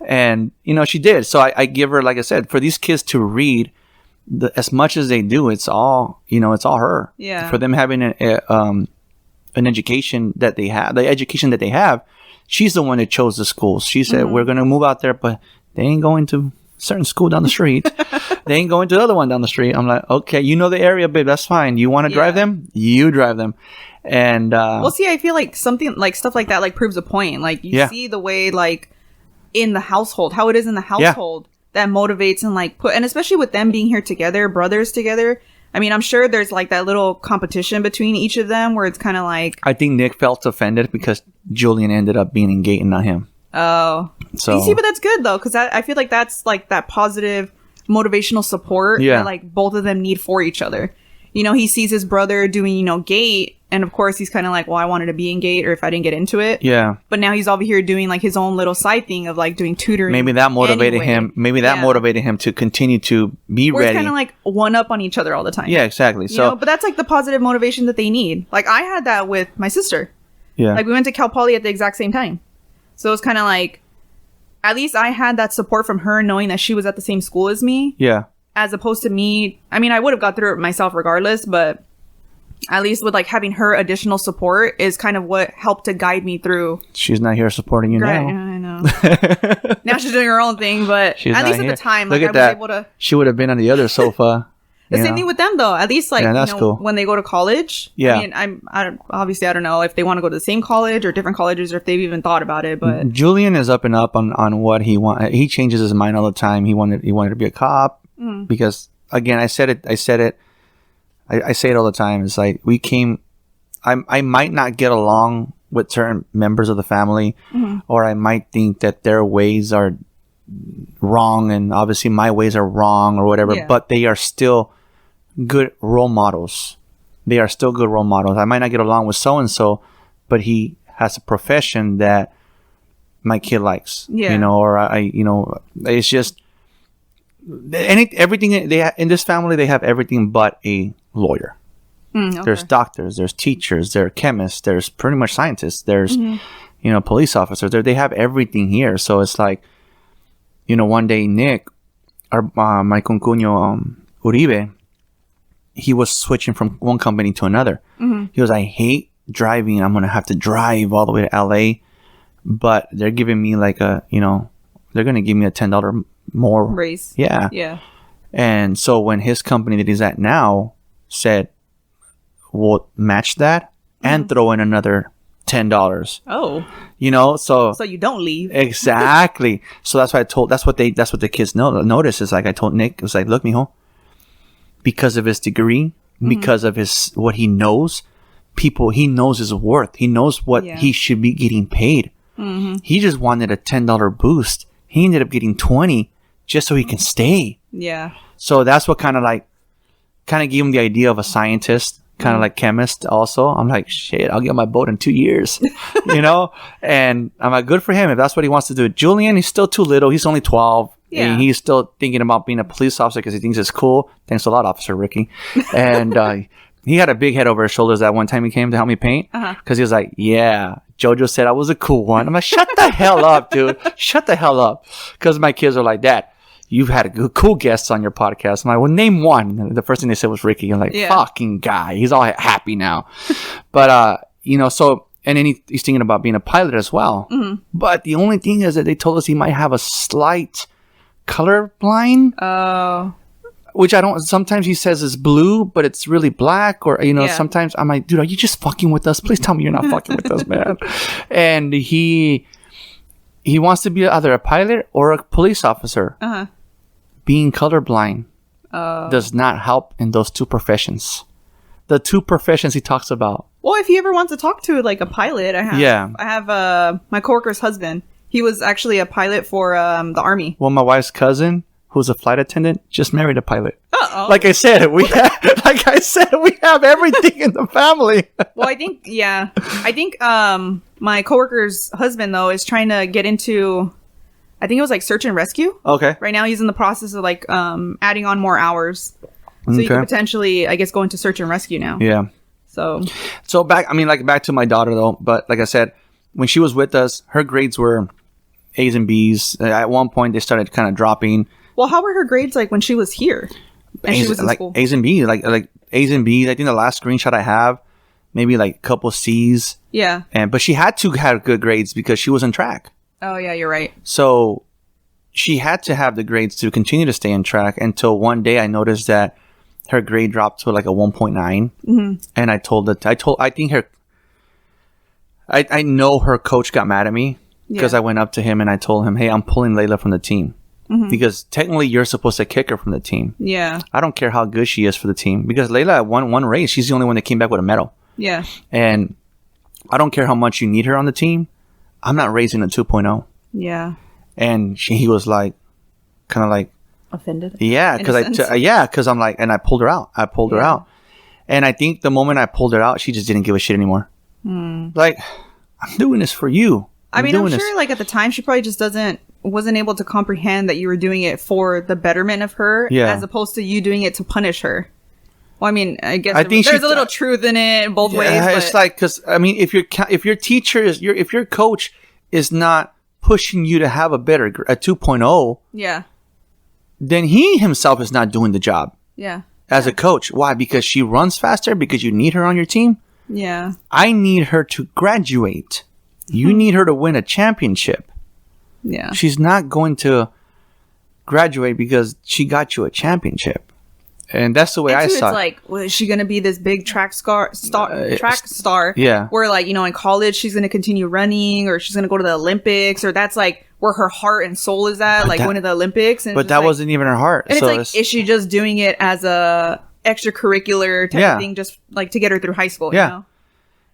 And, she did. So I give her, like I said, for these kids to read, as much as they do, it's all her. Yeah. For them having an education that they have, the education that they have, she's the one that chose the schools. She said, we're going to move out there, but they ain't going to a certain school down the street. They ain't going to the other one down the street. I'm like, okay, you know the area, babe. That's fine. You want to drive them? You drive them. And, well, see, I feel like something like stuff like that, like proves a point. Like you see the way, like in the household, how it is in the household. that motivates and like and especially with them being here together, brothers together. I mean, I'm sure there's like that little competition between each of them where it's kind of like. I think Nick felt offended because Julian ended up being in Gate and not him. Oh. So you see, but that's good though, because I feel like that's like that positive motivational support that like both of them need for each other. You know, he sees his brother doing, you know, Gate, and of course he's kind of like, well, I wanted to be in Gate, or if I didn't get into it. Yeah. But now he's over here doing like his own little side thing of like doing tutoring. Maybe that motivated him. Maybe that motivated him to continue to be ready. It's kind of like one up on each other all the time. Yeah, exactly. You know? But that's like the positive motivation that they need. Like I had that with my sister. Yeah. Like we went to Cal Poly at the exact same time. So it was kind of like, at least I had that support from her knowing that she was at the same school as me. Yeah. As opposed to me. I mean, I would have got through it myself regardless, but at least with like having her additional support is kind of what helped to guide me through. She's not here supporting you now. I know. Now she's doing her own thing, but at least at the time, like I was able to. She would have been on the other sofa. The same thing with them, though. At least, like, that's cool. When they go to college. Yeah. I mean, obviously, I don't know if they want to go to the same college or different colleges or if they've even thought about it. But Julian is up and up on what he wants. He changes his mind all the time. He wanted to be a cop because, again, I say it all the time. It's like I might not get along with certain members of the family, or I might think that their ways are wrong, and obviously my ways are wrong or whatever. Yeah. But they are still good role models. They are still good role models. I might not get along with so and so, but he has a profession that my kid likes. Yeah. You know, or it's just everything they in this family. They have everything but a lawyer. Okay. There's doctors, there's teachers, there's chemists, there's pretty much scientists, there's police officers. They have everything here. So it's like, one day Nick, my concuño Uribe, he was switching from one company to another. He goes, I hate driving. I'm gonna have to drive all the way to LA, but they're giving me like they're gonna give me a $10 more raise. Yeah. And so when his company that he's at now said, we'll match that and throw in another $10. Oh. So you don't leave. Exactly. So that's what the kids notice is like I told Nick, it was like, look, mijo, because of his degree, because of what he knows, he knows his worth. He knows what he should be getting paid. He just wanted a $10 boost. He ended up getting 20 just so he can stay. Yeah. So that's what kind of gave him the idea of a scientist, kind of like chemist also. I'm like, shit, I'll get my boat in 2 years, and I'm like, good for him if that's what he wants to do. Julian, he's still too little. He's only 12. Yeah. And he's still thinking about being a police officer because he thinks it's cool. Thanks a lot, Officer Ricky. And he had a big head over his shoulders that one time he came to help me paint because he was like, yeah, JoJo said I was a cool one. I'm like, shut the hell up, dude. Shut the hell up. Because my kids are like, Dad, you've had cool guests on your podcast. I'm like, well, name one. The first thing they said was Ricky. I'm like, fucking guy. He's all happy now. But, so, and then he's thinking about being a pilot as well. But the only thing is that they told us he might have a slight colorblind. Oh. Which I don't, sometimes he says is blue, but it's really black. Or, sometimes I'm like, dude, are you just fucking with us? Please tell me you're not fucking with us, man. And he wants to be either a pilot or a police officer. Being colorblind does not help in those two professions. The two professions he talks about. Well, if he ever wants to talk to like a pilot, I have my coworker's husband. He was actually a pilot for the Army. Well, my wife's cousin, who's a flight attendant, just married a pilot. Uh-oh. Like I said, we have everything in the family. Well, I think my coworker's husband though is trying to get into, I think it was like search and rescue. Okay. Right now he's in the process of like adding on more hours, so you could potentially, I guess, go into search and rescue now. Yeah. So back to my daughter though. But like I said, when she was with us, her grades were A's and B's. At one point, they started kind of dropping. Well, how were her grades like when she was here? And she was in school? A's and B's, like A's and B's. I think the last screenshot I have, maybe like a couple C's. Yeah. But she had to have good grades because she was in track. Oh yeah, you're right. So she had to have the grades to continue to stay in track until one day I noticed that her grade dropped to like a 1.9. And I told her, I know her coach got mad at me because I went up to him and I told him, hey, I'm pulling Layla from the team. because technically you're supposed to kick her from the team. Yeah. I don't care how good she is for the team because Layla won one race. She's the only one that came back with a medal. Yeah. And I don't care how much you need her on the team. I'm not raising a 2.0. Yeah. And he was like, kind of like, offended. Yeah, because I'm like, and I pulled her out. Her out. And I think the moment I pulled her out, she just didn't give a shit anymore. Like, I'm doing this for you. I'm sure like at the time she probably just wasn't able to comprehend that you were doing it for the betterment of her as opposed to you doing it to punish her. Well, I mean, I guess there's a little truth in it both ways. But it's like, because I mean, if your teacher if your coach is not pushing you to have a 2.0, then he himself is not doing the job. Yeah. As a coach. Why? Because she runs faster? Because you need her on your team? Yeah. I need her to graduate. You need her to win a championship. Yeah. She's not going to graduate because she got you a championship. And that's the way I saw it. It's like, well, is she going to be this big track star? Yeah. Where like, you know, in college, she's going to continue running or she's going to go to the Olympics or that's like where her heart and soul is at, like going to the Olympics. And but that wasn't even her heart. And so it's like, is she just doing it as a extracurricular type of thing, just like to get her through high school, you know?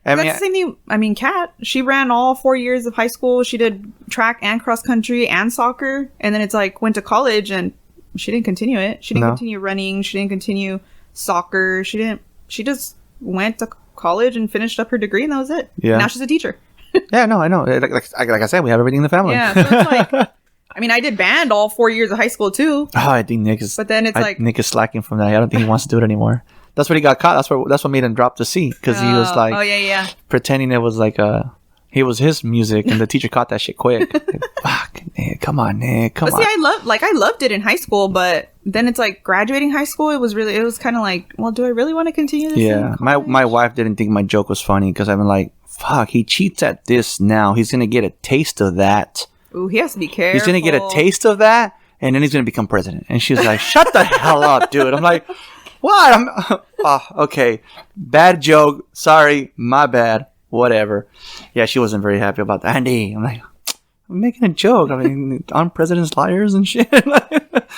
That's the same thing. I mean, Kat, she ran all 4 years of high school. She did track and cross country and soccer. And then it's like, went to college and she didn't continue it. She didn't continue running. She didn't continue soccer. She just went to college and finished up her degree and that was it. Yeah. Now she's a teacher. Yeah, no, I know. Like I said, we have everything in the family. Yeah. So it's like, I mean, I did band all 4 years of high school too. Oh, I think Nick is. But then it's like Nick is slacking from that. I don't think he wants to do it anymore. That's what he got caught. That's what made him drop the C because he was like, pretending it was like it was his music, and the teacher caught that shit quick. Like, fuck, Nick, come on, Nick, come on. See, I loved it in high school, but then it's like graduating high school. It was kind of like, well, do I really want to continue this? Yeah, my wife didn't think my joke was funny because I'm like, fuck, he cheats at this now. He's gonna get a taste of that. Ooh, he has to be careful. He's gonna get a taste of that, and then he's gonna become president. And she's like, shut the hell up, dude. I'm like, what? Okay. Bad joke. Sorry. My bad. Whatever. Yeah, she wasn't very happy about that. Andy, I'm like, I'm making a joke. I mean, aren't presidents liars and shit?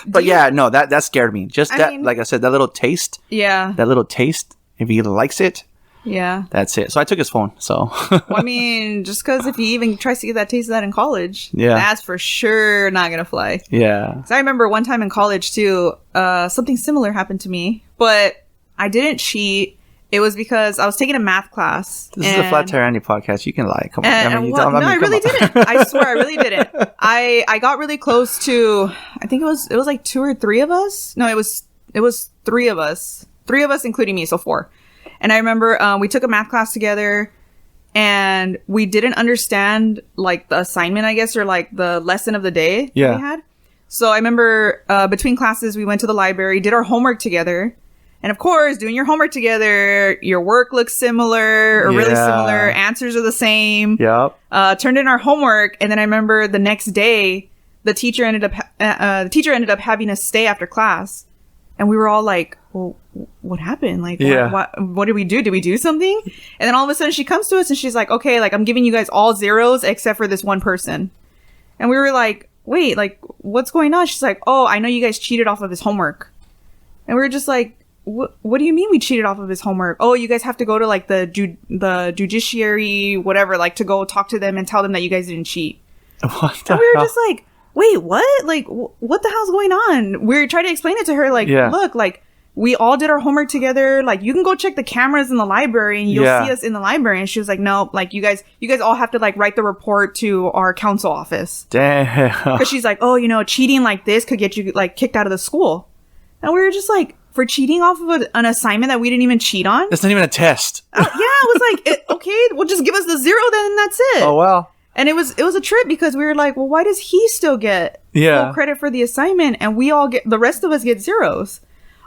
But yeah, no, that scared me. Just like I said, that little taste. Yeah. That little taste. If he likes it. Yeah. That's it. So I took his phone. So. Well, I mean, just because if he even tries to get that taste of that in college, that's for sure not going to fly. Yeah. So I remember one time in college too, something similar happened to me, but I didn't cheat. It was because I was taking a math class. This is a Flat Tire Andy podcast. You can lie. Come on. I really didn't. I swear I really didn't. I got really close to, I think it was like 2 or 3 of us. No, it was 3 of us. 3 of us, including me, so 4. And I remember we took a math class together and we didn't understand like the assignment, I guess, or like the lesson of the day that we had. So I remember between classes, we went to the library, did our homework together. And of course, doing your homework together, your work looks similar or really similar. Answers are the same. Yep. Turned in our homework. And then I remember the next day, the teacher ended up having us stay after class. And we were all like, well, what happened? Like, what did we do? Did we do something? And then all of a sudden she comes to us and she's like, okay, like I'm giving you guys all zeros except for this one person. And we were like, wait, like what's going on? She's like, oh, I know you guys cheated off of his homework. And we were just like, what do you mean we cheated off of his homework? Oh, you guys have to go to like the judiciary, whatever, like to go talk to them and tell them that you guys didn't cheat. What the and we were hell? just like, wait, what? Like, what the hell's going on? We were trying to explain it to her. Like, look, like we all did our homework together. Like, you can go check the cameras in the library and you'll see us in the library. And she was like, no, like you guys all have to like write the report to our council office. Damn. Because she's like, oh, you know, cheating like this could get you like kicked out of the school. And we were just like, for cheating off of an assignment that we didn't even cheat on? That's not even a test. Yeah, it was like, okay, well, just give us the 0 then and that's it. Oh, well. And it was a trip because we were like, well, why does he still get full credit for the assignment and the rest of us get zeros?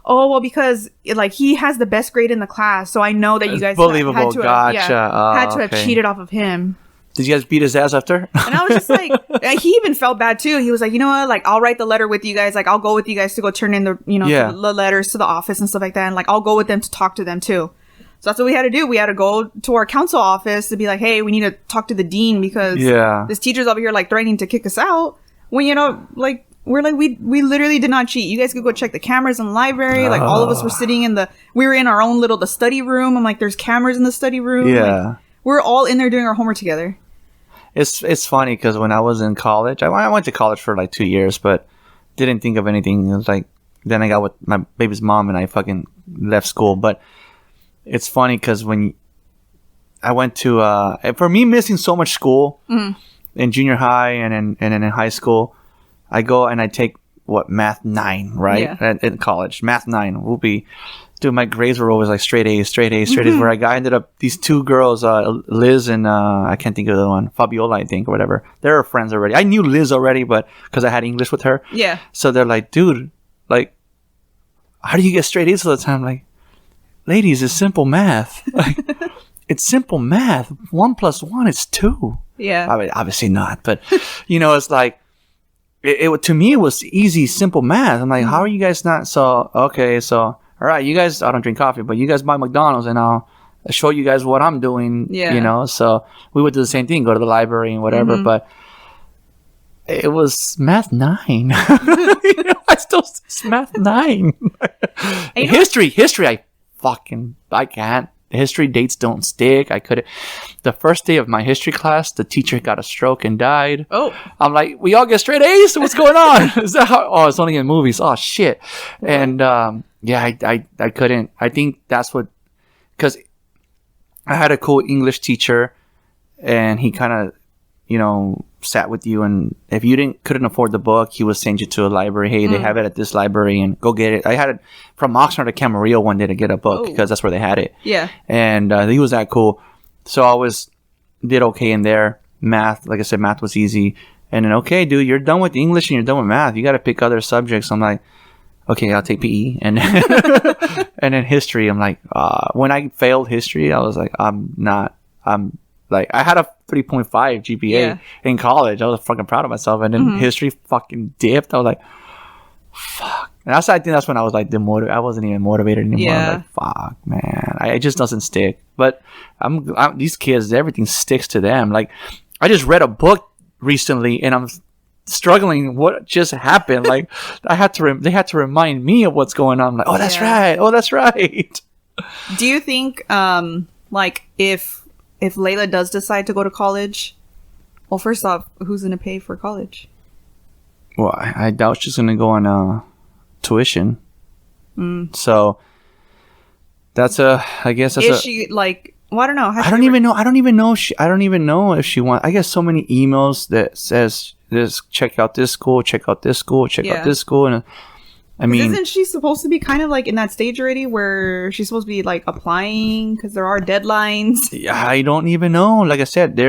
Oh, well, because like he has the best grade in the class. So I know that you guys had to have cheated off of him. Did you guys beat his ass after? And I was just like, he even felt bad too. He was like, you know what? Like, I'll write the letter with you guys. Like, I'll go with you guys to go turn in the letters to the office and stuff like that. And like, I'll go with them to talk to them too. So that's what we had to do. We had to go to our council office to be like, hey, we need to talk to the dean because this teacher's over here like threatening to kick us out. When, you know, like we literally did not cheat. You guys could go check the cameras in the library. Like all of us were sitting we were in our own little, the study room. I'm like, there's cameras in the study room. Yeah. Like, we're all in there doing our homework together. It's funny because when I was in college, I went to college for like 2 years, but didn't think of anything. It was like, then I got with my baby's mom and I fucking left school. But it's funny because when I went to, for me missing so much school in junior high and then in high school, I go and I take math 9, right? Yeah. In college, math 9 will be, dude, my grades were always like straight A's, where I ended up, these 2 girls, Liz and, I can't think of the other one, Fabiola, I think, or whatever. They're friends already. I knew Liz already, but because I had English with her. Yeah. So they're like, dude, like, how do you get straight A's all the time? Like, ladies, it's simple math. Like, it's simple math. 1 + 1 is 2. Yeah. I mean, obviously not, but, it's like, it to me, it was easy, simple math. I'm like, how are you guys not? So, okay, so, all right, you guys, I don't drink coffee, but you guys buy McDonald's and I'll show you guys what I'm doing, So we would do the same thing, go to the library and whatever, but it was math 9. I still, it's math 9. History, I can't. History dates don't stick. I couldn't. The first day of my history class, the teacher got a stroke and died. Oh. I'm like, we all get straight A's? What's going on? Is that how? Oh, it's only in movies. Oh, shit. And, I couldn't. I think that's what, because I had a cool English teacher and he kind of, sat with you, and if you couldn't afford the book, he would send you to a library. Hey, they have it at this library and go get it. I had it from Oxnard to Camarillo one day to get a book because that's where they had it. Yeah. And he was that cool. So I did okay in there. Math, like I said, math was easy. And then, okay, dude, you're done with English and you're done with math. You got to pick other subjects. I'm like, okay, I'll take PE. And and then history, I'm like, when I failed history, I was like, I had a 3.5 GPA in college. I was fucking proud of myself. And then history fucking dipped. I was like, fuck. And I think that's when I was like demotivated. I wasn't even motivated anymore. Yeah. I was like, fuck, man. It just doesn't stick. But these kids, everything sticks to them. Like, I just read a book recently and I'm struggling. What just happened? Like, they had to remind me of what's going on. I'm like, oh, that's right. Oh, that's right. Do you think, like, if Layla does decide to go to college, well, first off, who's going to pay for college? Well, I doubt she's going to go on tuition. So that's I guess that's she like, well, I don't know. I don't even know if she wants. I get so many emails that says this, check out this school, check out this school, check out this school. And I mean, isn't she supposed to be kind of like in that stage already where she's supposed to be like applying because there are deadlines? I don't even know. Like I said,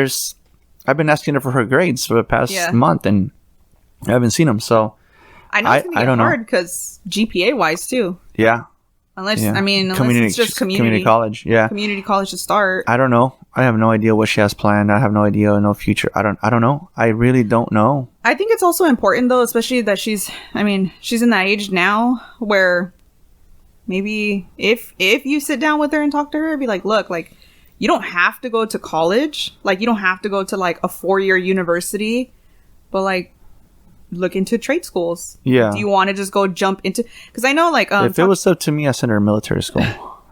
I've been asking her for her grades for the past month and I haven't seen them. So I know it's gonna get hard because GPA wise too. Yeah. Unless it's just community college. Yeah. Community college to start. I don't know. I have no idea what she has planned. I have no idea, no future. I don't know. I really don't know. I think it's also important though, especially that she's in that age now where maybe if you sit down with her and talk to her, be like, look, like, you don't have to go to college. Like, you don't have to go to like a 4-year university, but like, look into trade schools. Yeah. Do you want to just go jump into? Because I know, like, if it was up to me, I sent her to military school.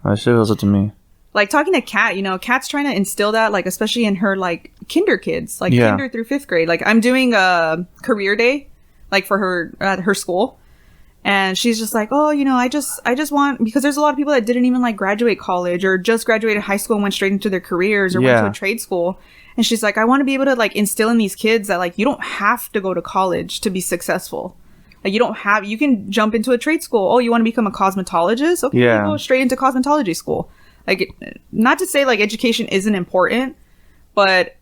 If it was up to me. Like, talking to Kat, Kat's trying to instill that, like, especially in her like kinder kids, like kinder through 5th grade. Like, I'm doing a career day, like, for her at her school, and she's just like, oh, I just want, because there's a lot of people that didn't even like graduate college or just graduated high school and went straight into their careers or went to a trade school. And she's like, I want to be able to like instill in these kids that like, you don't have to go to college to be successful. Like, you can jump into a trade school. Oh, you want to become a cosmetologist? Okay, you go straight into cosmetology school. Like, not to say like education isn't important, but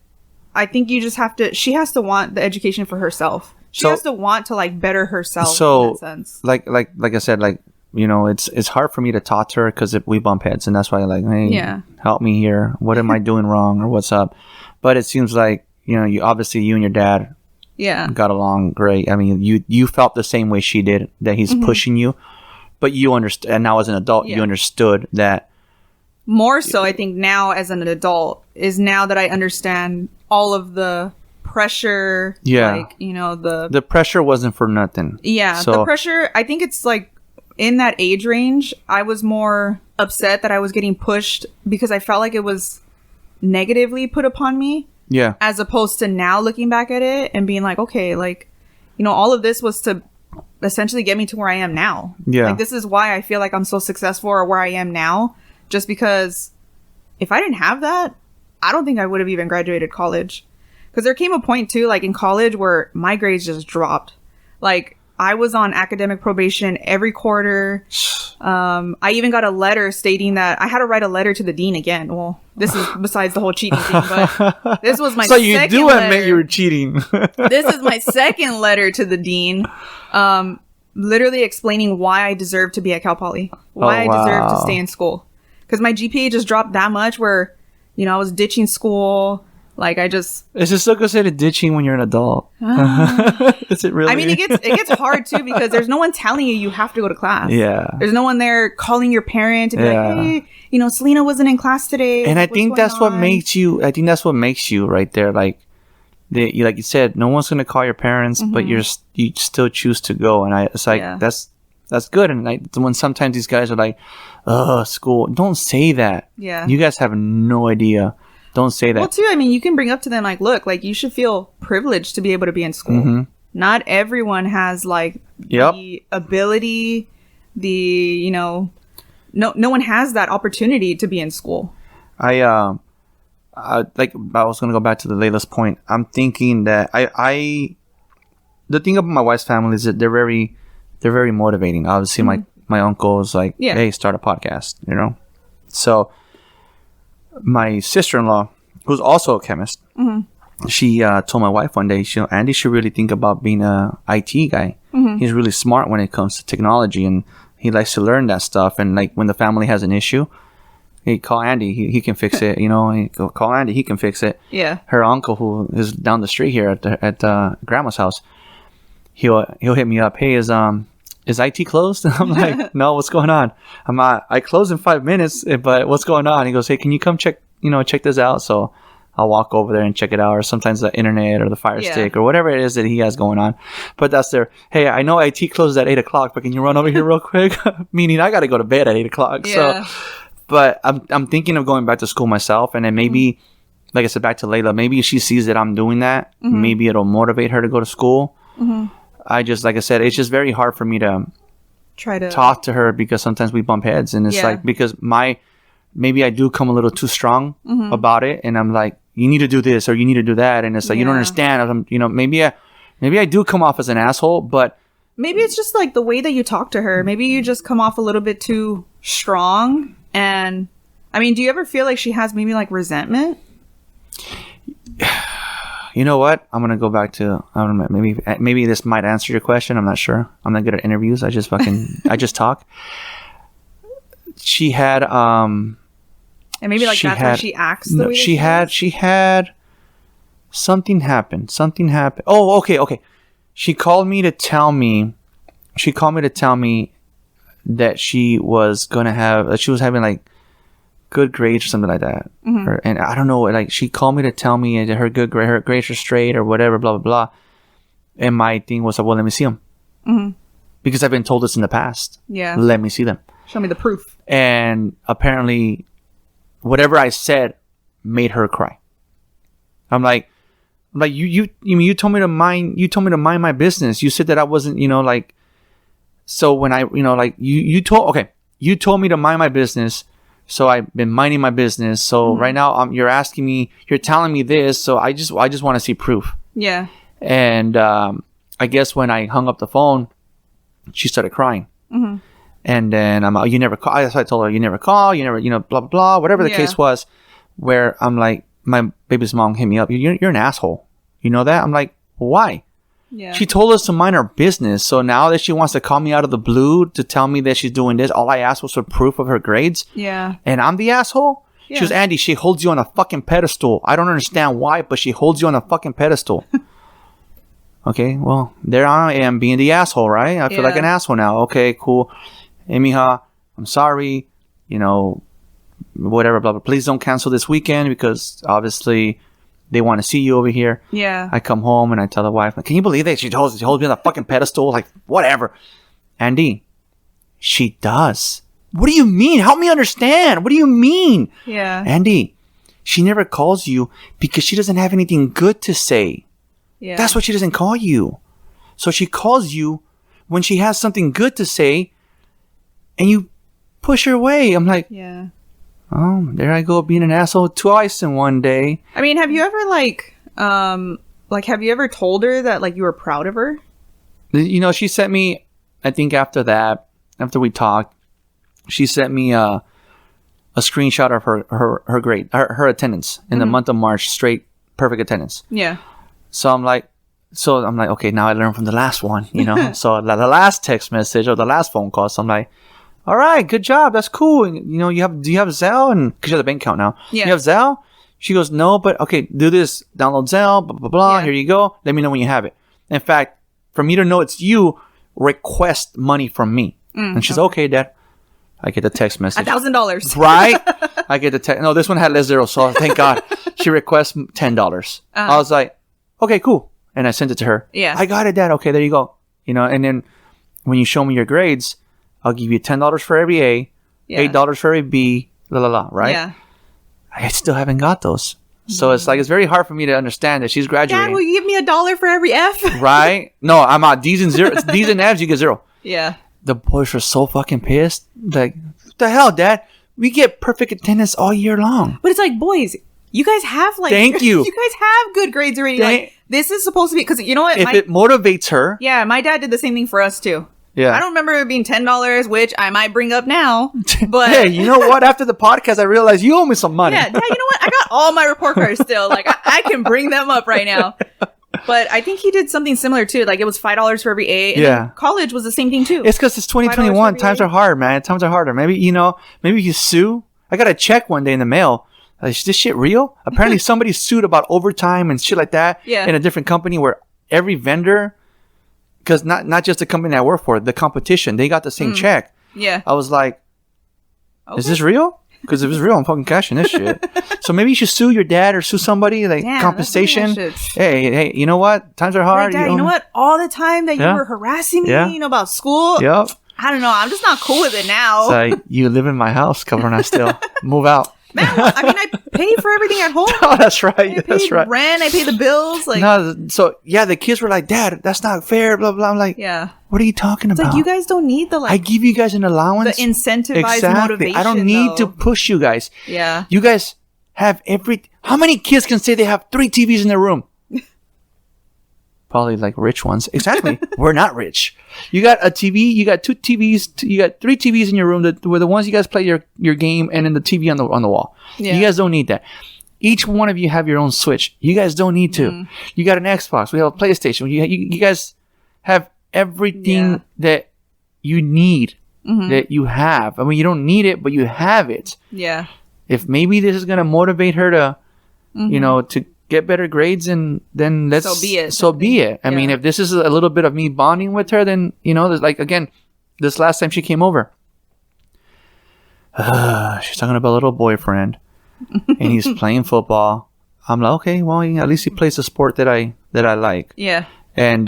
I think you just have to, she has to want the education for herself. She has to want to like better herself in that sense. Like I said, like, it's hard for me to talk to her because we bump heads, and that's why like, hey, help me here. What am I doing wrong or what's up? But it seems like, you obviously you and your dad got along great. I mean, you felt the same way she did, that he's pushing you, but you understand. And now as an adult, you understood that. More so, I think now as an adult is now that I understand all of the pressure. Yeah. Like, you know, the pressure wasn't for nothing. Yeah. So, the pressure, I think it's like in that age range, I was more upset that I was getting pushed because I felt like it was negatively put upon me. Yeah. As opposed to now looking back at it and being like, okay, like, you know, all of this was to essentially get me to where I am now. Yeah. Like, this is why I feel like I'm so successful or where I am now. Just because if I didn't have that, I don't think I would have even graduated college. Because there came a point too, like in college, where my grades just dropped. Like, I was on academic probation every quarter. I even got a letter stating that I had to write a letter to the dean again. Well, this is besides the whole cheating thing, but this was my so second you do letter. admit you were cheating. This is my second letter to the dean, literally explaining why I deserve to be at Cal Poly, why I deserve to stay in school. Because my GPA just dropped that much where, you know, I was ditching school. Like, I just... Is it still considered ditching when you're an adult? Is it really? I mean, it gets hard, too, because there's no one telling you have to go to class. Yeah. There's no one there calling your parent to be like, hey, you know, Celina wasn't in class today. And like, I think that's what makes you... I think that's what makes you right there. Like, like you said, no one's going to call your parents, but you still choose to go. And it's like, that's good. And when sometimes these guys are like, oh, school. Don't say that. Yeah. You guys have no idea. Don't say that. Well, too, I mean, you can bring up to them, like, look, like, you should feel privileged to be able to be in school. Mm-hmm. Not everyone has, like, the ability, you know, no one has that opportunity to be in school. I was going to go back to the Layla's point. I'm thinking that the thing about my wife's family is that they're very motivating. Obviously, my uncle is like, hey, start a podcast, you know? So my sister-in-law, who's also a chemist, she told my wife one day, Andy should really think about being a IT guy. He's really smart when it comes to technology, and he likes to learn that stuff. And like when the family has an issue, hey, call Andy. He can fix it. You know, call Andy. He can fix it. Yeah. Her uncle, who is down the street here at grandma's house, he'll hit me up. Hey, is IT closed? I'm like, no, what's going on? I close in 5 minutes, but what's going on? He goes, hey, can you come check this out? So I'll walk over there and check it out, or sometimes the internet or the Fire Stick or whatever it is that he has going on. But that's hey, I know IT closes at 8:00, but can you run over here real quick? Meaning I got to go to bed at 8:00. Yeah. So, but I'm thinking of going back to school myself, and then maybe, like I said, back to Layla, maybe if she sees that I'm doing that, maybe it'll motivate her to go to school. I just, like I said, it's just very hard for me to try to talk to her, because sometimes we bump heads, and it's like, because maybe I do come a little too strong about it, and I'm like, you need to do this or you need to do that, and it's like, you don't understand. Maybe I do come off as an asshole, but maybe it's just like the way that you talk to her. Maybe you just come off a little bit too strong. And I mean, do you ever feel like she has maybe like resentment? You know what? I'm gonna go back to, I don't know, maybe this might answer your question. I'm not sure. I'm not good at interviews. I just talk. She had and maybe like that's why she acts the way she had something happened. Oh, okay. She called me to tell me that she was having like good grades or something like that. And I don't know, like she called me to tell me that her grades are straight or whatever, blah blah blah. And my thing was, well, let me see them, because I've been told this in the past. Yeah, let me see them. Show me the proof. And apparently, whatever I said made her cry. I'm like you told me to mind my business. You said that I wasn't, like. So when I, you told me to mind my business. So I've been minding my business. So right now you're telling me this. So I just want to see proof. Yeah. And I guess when I hung up the phone, she started crying. And then I'm like, you never call. So I told her, you never call, you never, blah, blah, blah, whatever the case was, where I'm like, my baby's mom hit me up. You're an asshole. You know that? I'm like, why? Yeah. She told us to mind our business. So now that she wants to call me out of the blue to tell me that she's doing this, all I asked was for proof of her grades. Yeah. And I'm the asshole? Yeah. She goes, Andy, she holds you on a fucking pedestal. I don't understand why, but she holds you on a fucking pedestal. Okay, well, there I am being the asshole, right? I feel like an asshole now. Okay, cool. Hey, mija, I'm sorry. Whatever, blah, blah. Please don't cancel this weekend, because obviously, they want to see you over here. Yeah. I come home and I tell the wife, like, can you believe it? She holds me on the fucking pedestal, like, whatever. Andy, she does. What do you mean? Help me understand. What do you mean? Yeah. Andy, she never calls you because she doesn't have anything good to say. Yeah. That's why she doesn't call you. So she calls you when she has something good to say, and you push her away. I'm like, yeah. oh, there I go being an asshole twice in one day. I mean, have you ever have you ever told her that like you were proud of her? You know, she sent me, I think after we talked, she sent me a screenshot of her grade, her attendance in the month of March, straight perfect attendance. Yeah. So I'm like, okay, now I learned from the last one, you know. So the last text message or the last phone call, so I'm like, all right, good job, that's cool. And, you know, do you have Zelle? And because you have the bank account now, yeah. You have Zelle? She goes, no, but okay, do this, download Zelle, blah blah blah. Yeah. Here you go. Let me know when you have it. In fact, for me to know it's you, request money from me. And she's okay, Dad. I get the text message. $1,000. Right? I get the text. No, this one had less zero, so thank God. She requests $10. I was like, okay, cool. And I sent it to her. Yeah. I got it, Dad. Okay, there you go. You know, and then when you show me your grades, I'll give you $10 for every A, $8 for every B, right? Yeah. I still haven't got those. So it's like, it's very hard for me to understand that she's graduating. Dad, will you give me $1 for every F? Right? No, I'm out. D's and zero. D's and F's, you get zero. Yeah. The boys were so fucking pissed. Like, what the hell, Dad? We get perfect attendance all year long. But it's like, boys, you guys have like... Thank you. You guys have good grades already. Like, this is supposed to be... Because you know what? If it motivates her... Yeah, my dad did the same thing for us, too. Yeah. I don't remember it being $10, which I might bring up now, but... Hey, you know what? After the podcast, I realized you owe me some money. Yeah, Dad, you know what? I got all my report cards still. Like, I can bring them up right now. But I think he did something similar, too. Like, it was $5 for every A. And then college was the same thing, too. It's because it's 2021. Times are hard, man. Times are harder. Maybe you sue. I got a check one day in the mail. Is this shit real? Apparently, somebody sued about overtime and shit like that in a different company where every vendor... Because not just the company I work for, the competition, they got the same check. Yeah. I was like, is this real? Because if it's real, I'm fucking cashing this shit. So maybe you should sue your dad or sue somebody, like compensation. Hey, you know what? Times are hard. Dad, you know what? All the time that you were harassing me, about school. Yep. I don't know. I'm just not cool with it now. It's like, you live in my house, Cabrona, still. Move out. Man, I mean, I pay for everything at home. Oh, that's right. That's right. Rent, I pay the bills. Like, no, so yeah, the kids were like, Dad, that's not fair. Blah blah. I'm like, what are you talking about? Like, you guys don't need the I give you guys an allowance, the incentivized motivation. I don't need to push you guys. Yeah, you guys have How many kids can say they have 3 TVs in their room? Probably like rich ones. Exactly. We're not rich. You got a TV. You got 2 TVs. You got 3 TVs in your room that were the ones you guys play your game, and then the TV on the wall. Yeah. You guys don't need that. Each one of you have your own Switch. You guys don't need to. You got an Xbox. We have a PlayStation. You guys have everything that you need. That you have. I mean, you don't need it, but you have it. Yeah. If maybe this is gonna motivate her to, you know, to get better grades, and then let's so be it. I mean, if this is a little bit of me bonding with her, then, you know, there's like, again, this last time she came over, she's talking about a little boyfriend and he's playing football. I'm like, okay, well, at least he plays a sport that I like. Yeah. And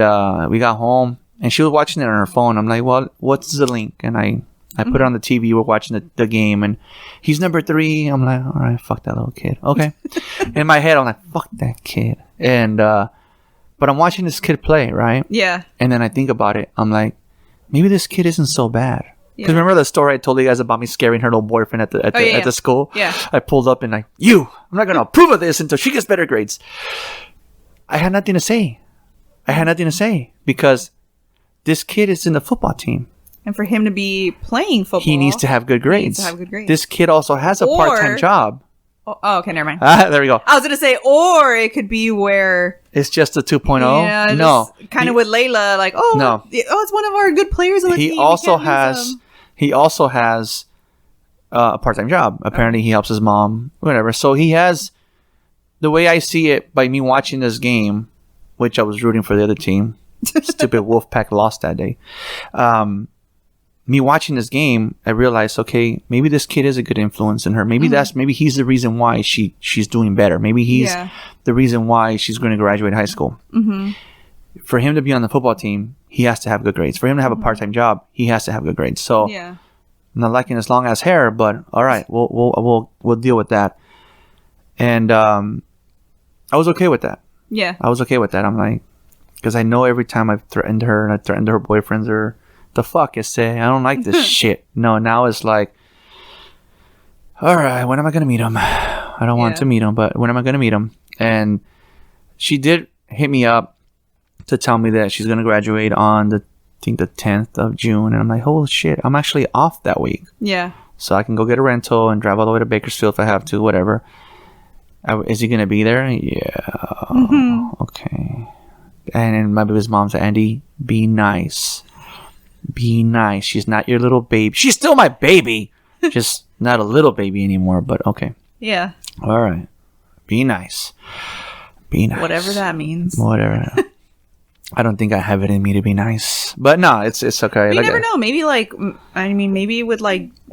we got home and she was watching it on her phone. I'm like, well, what's the link? And I put it on the TV. We're watching the game, and he's number 3. I'm like, all right, fuck that little kid. Okay. In my head, I'm like, fuck that kid. And, but I'm watching this kid play, right? Yeah. And then I think about it. I'm like, maybe this kid isn't so bad. Because remember the story I told you guys about me scaring her little boyfriend at the school? Yeah. I pulled up and I'm not going to approve of this until she gets better grades. I had nothing to say. Because this kid is in the football team. And for him to be playing football, he needs to have good grades. This kid also has a part-time job. Oh, okay, never mind. There we go. I was going to say, or it could be where... It's just a 2.0? Yeah, no. Kind of with Layla, like, it's one of our good players on the team. He also has a part-time job. Apparently, he helps his mom, whatever. So he has... The way I see it, by me watching this game, which I was rooting for the other team. Stupid Wolfpack lost that day. me watching this game, I realized, okay, maybe this kid is a good influence in her. Maybe maybe he's the reason why she's doing better. Maybe he's the reason why she's going to graduate high school. Mm-hmm. For him to be on the football team, he has to have good grades. For him to have a part-time job, he has to have good grades. So I'm not liking his long ass hair, but all right, we'll deal with that. And I was okay with that. Yeah, I was okay with that. I'm like, because I know every time I've threatened her and I threatened her boyfriends or the fuck is say I don't like this shit. No, now it's like, all right, when am I gonna meet him? I don't want to meet him, but when am I gonna meet him? And she did hit me up to tell me that she's gonna graduate on I think the 10th of June, and I'm like, holy shit, I'm actually off that week. Yeah. So I can go get a rental and drive all the way to Bakersfield if I have to, whatever. Is he gonna be there? Yeah. Mm-hmm. Okay. And then my baby's mom said, Andy, be nice. Be nice. She's not your little baby. She's still my baby. Just not a little baby anymore, but okay. Yeah. All right. Be nice. Be nice. Whatever that means. Whatever. I don't think I have it in me to be nice. But no, it's okay. But you never know. Maybe maybe with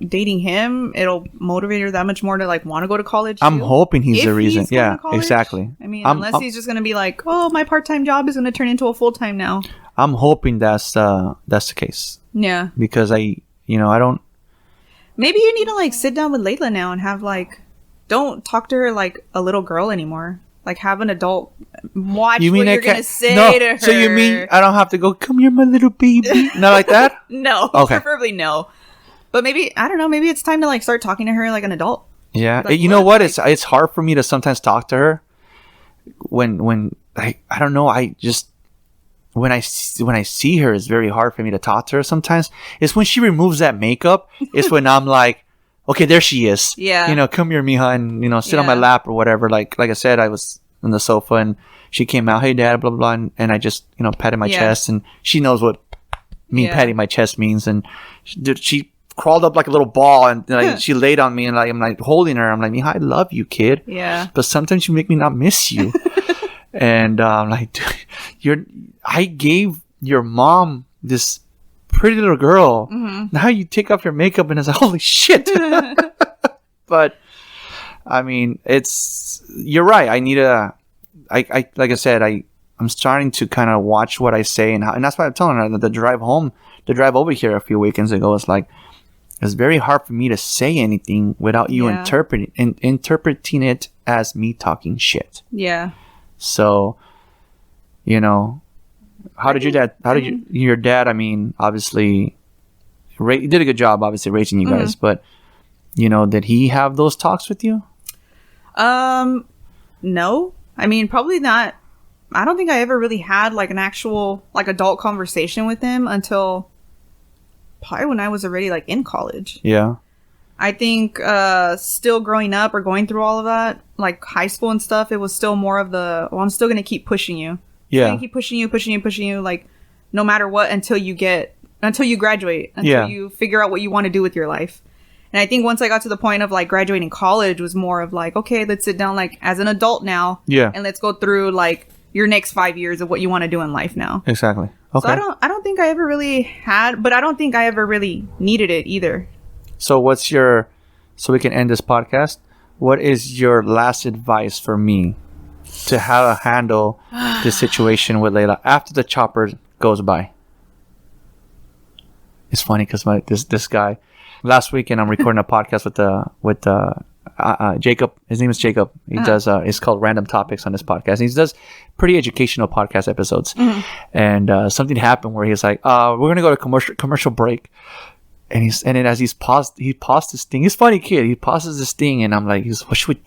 dating him, it'll motivate her that much more to want to go to college. I'm hoping he's the reason. Yeah, exactly. I mean, unless he's just going to be like, oh, my part-time job is going to turn into a full-time now. I'm hoping that's the case. Yeah. Because I don't. Maybe you need to sit down with Layla now and have don't talk to her like a little girl anymore. Have an adult watch what you're going to say to her. So you mean I don't have to go, come here, my little baby? Not like that? No. Okay. Preferably no. But maybe, I don't know, maybe it's time to start talking to her like an adult. Yeah. You know what? It's hard for me to sometimes talk to her when I don't know, I just, when I see her, it's very hard for me to talk to her sometimes. It's when she removes that makeup. It's when I'm like, okay, there she is. Yeah. Come here, mija, and, sit on my lap or whatever. Like I said, I was on the sofa and she came out, hey, dad, blah, blah, blah. And I just, patted my chest, and she knows what patting my chest means. And she crawled up like a little ball, and she laid on me, and I'm holding her. I'm like, mija, I love you, kid. Yeah. But sometimes you make me not miss you. And I'm like, dude, I gave your mom this pretty little girl. Mm-hmm. Now you take off your makeup and it's like, holy shit. But I mean, you're right. I need I like I said, I'm starting to kind of watch what I say, and that's why I'm telling her that the drive over here a few weekends ago was it's very hard for me to say anything without you interpreting it as me talking shit. Yeah. So, how did your dad, I mean, obviously, he did a good job, obviously, raising you guys, but, did he have those talks with you? No. I mean, probably not. I don't think I ever really had, an actual, adult conversation with him until probably when I was already, in college. Yeah. I think, still growing up or going through all of that, high school and stuff, it was still more of I'm still going to keep pushing you. Yeah. I'm going to keep pushing you, no matter what, until you graduate, until you figure out what you want to do with your life. And I think once I got to the point of, graduating college was more of, okay, let's sit down, as an adult now. Yeah. And let's go through, your next 5 years of what you want to do in life now. Exactly. Okay. So I don't think I ever really had, but I don't think I ever really needed it either. So so we can end this podcast, what is your last advice for me to how to handle the situation with Layla after the chopper goes by? It's funny because this guy, last weekend I'm recording a podcast with Jacob. His name is Jacob. He does it's called Random Topics on this podcast. And he does pretty educational podcast episodes. Mm-hmm. And something happened where he's like, we're gonna go to commercial break. And then as he paused this thing. He's a funny kid. He pauses this thing, and I'm like,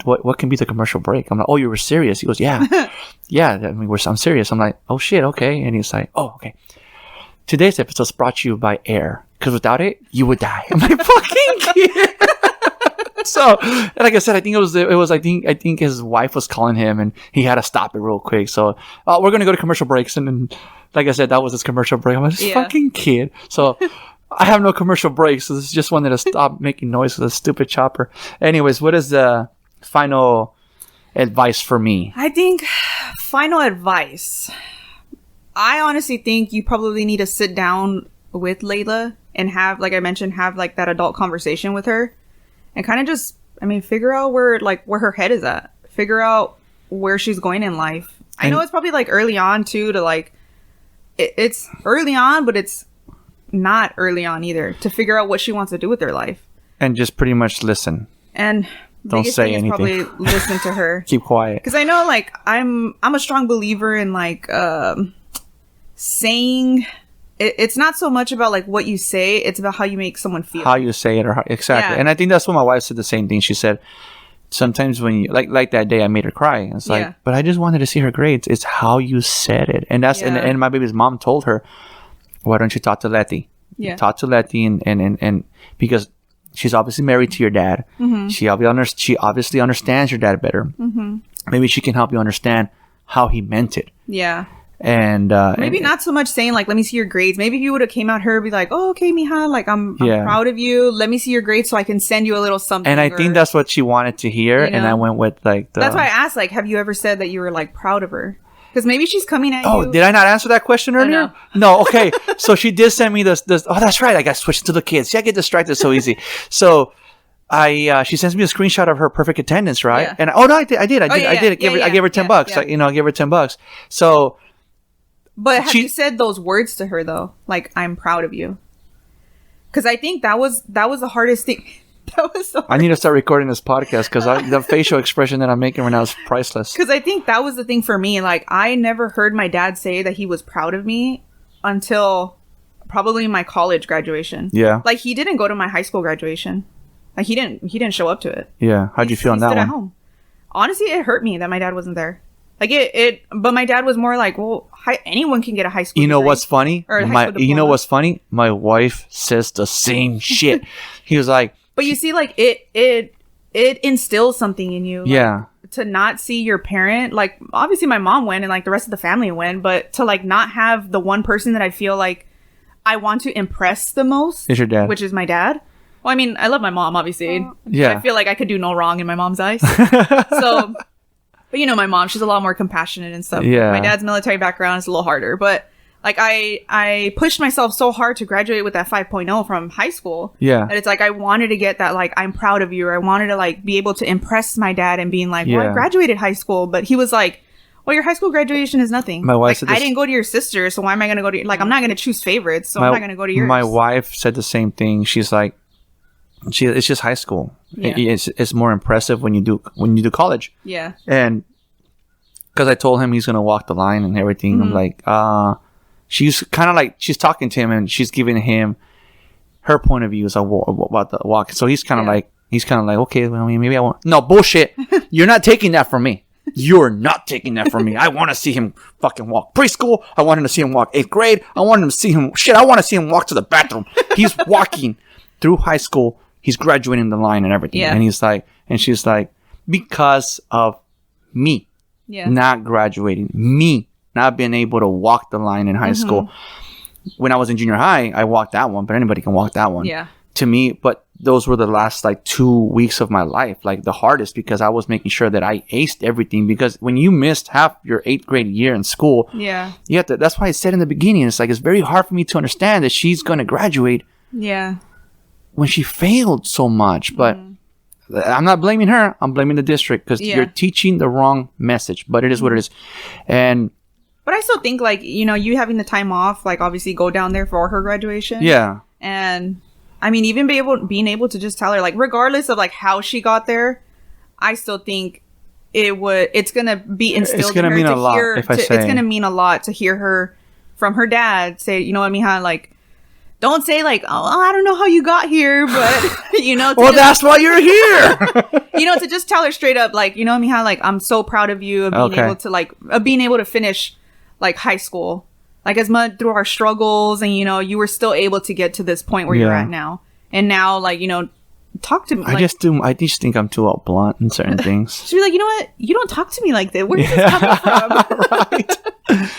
what can be the commercial break? I'm like, oh, you were serious? He goes, yeah, yeah. I mean, I'm serious. I'm like, oh shit, okay. And he's like, oh, okay. Today's episode is brought to you by air, because without it, you would die. I'm like, fucking kid. So, like I said, I think I think his wife was calling him, and he had to stop it real quick. So, we're gonna go to commercial breaks, and then, like I said, that was his commercial break. I'm like, this fucking kid. So. I have no commercial breaks, so this is just one that stop making noise with a stupid chopper. Anyways, what is the final advice for me? I think final advice. I honestly think you probably need to sit down with Layla and have, like I mentioned, have like that adult conversation with her and kind of just, I mean, figure out where her head is at. Figure out where she's going in life. I know it's probably like early on too to like, it's early on, but it's not early on either to figure out what she wants to do with her life. And just pretty much listen. And don't say anything. Probably listen to her. Keep quiet. Because I know, like, I'm a strong believer in like saying. It's not so much about like what you say; it's about how you make someone feel. How you say it, or exactly. Yeah. And I think that's what my wife said. The same thing. She said, sometimes when you like that day, I made her cry. It's like, but I just wanted to see her grades. It's how you said it, and that's and my baby's mom told her, why don't you talk to Letty? Yeah, talk to Letty, and because she's obviously married to your dad. Mm-hmm. She obviously understands your dad better. Mm-hmm. Maybe she can help you understand how he meant it. Yeah. And maybe not so much saying like, let me see your grades. Maybe if you would have came at her and be like, oh, okay, mija, like I'm proud of you. Let me see your grades so I can send you a little something. And I think that's what she wanted to hear. You know? And I went with like that's why I asked, like, have you ever said that you were like proud of her? Because maybe she's coming at you. Oh, did I not answer that question earlier? No. Okay. So she did send me this. Oh, that's right. I got switched to the kids. See, I get distracted so easy. So she sends me a screenshot of her perfect attendance, right? Yeah. And I did. I did. I gave her $10. Yeah. I gave her $10. So. But have you said those words to her though? Like, I'm proud of you. Because I think that was the hardest thing. That was so hard. I need to start recording this podcast because the facial expression that I'm making right now is priceless. Because I think that was the thing for me. Like, I never heard my dad say that he was proud of me until probably my college graduation. Yeah. Like, he didn't go to my high school graduation. Like, he didn't show up to it. Yeah. How'd you feel on that one? At home. Honestly, it hurt me that my dad wasn't there. Like but my dad was more like, well, anyone can get a high school. You know what's funny? You know what's funny? My wife says the same shit. He was like, but you see, like it instills something in you. Like, yeah. To not see your parent, like obviously my mom went and like the rest of the family went, but to like not have the one person that I feel like I want to impress the most is your dad, which is my dad. Well, I mean, I love my mom, obviously. Yeah. I feel like I could do no wrong in my mom's eyes. So. But you know, my mom, she's a lot more compassionate and stuff. Yeah. My dad's military background is a little harder. But like I pushed myself so hard to graduate with that 5.0 from high school. Yeah. And it's like I wanted to get that, like, I'm proud of you. Or I wanted to like be able to impress my dad and being like, well, I graduated high school. But he was like, well, your high school graduation is nothing. My wife said I didn't go to your sister, so why am I going to go to like, I'm not going to choose favorites, so I'm not going to go to yours. My wife said the same thing. She's like, it's just high school. Yeah. It's more impressive when you do college. Yeah. And because I told him he's gonna walk the line and everything, I'm like, she's kind of like she's talking to him and she's giving him her point of view about the walk. So he's kind of like okay, well, maybe I won't. No bullshit. You're not taking that from me. You're not taking that from me. I want to see him fucking walk preschool. I want him to see him walk 8th grade. I want him to see him I want to see him walk to the bathroom. He's walking through high school. He's graduating the line and everything. Yeah. And he's like, and she's like, because of me not graduating, me not being able to walk the line in high school. When I was in junior high, I walked that one, but anybody can walk that one. Yeah. To me, but those were the last like 2 weeks of my life, like the hardest, because I was making sure that I aced everything. Because when you missed half your 8th grade year in school, you have to, that's why I said in the beginning, it's like, it's very hard for me to understand that she's going to graduate. Yeah. When she failed so much, but I'm not blaming her. I'm blaming the district because you're teaching the wrong message, but it is what it is. But I still think like, you know, you having the time off, like obviously go down there for her graduation. Yeah. And I mean, even being able to just tell her, like, regardless of like how she got there, I still think it's going to be instilled in her to hear. It's going to mean a lot to hear her from her dad say, you know what, mija, like, don't say like, oh, I don't know how you got here, but you know. Well, that's why you're here. You know, to just tell her straight up, like, you know, mija, like, I'm so proud of you of being able to finish like high school, like as much through our struggles, and you know, you were still able to get to this point where you're at now, and now, like, you know, talk to me. I just think I'm too blunt in certain things. She'd be like, you know what, you don't talk to me like that. Where is this coming from? Right.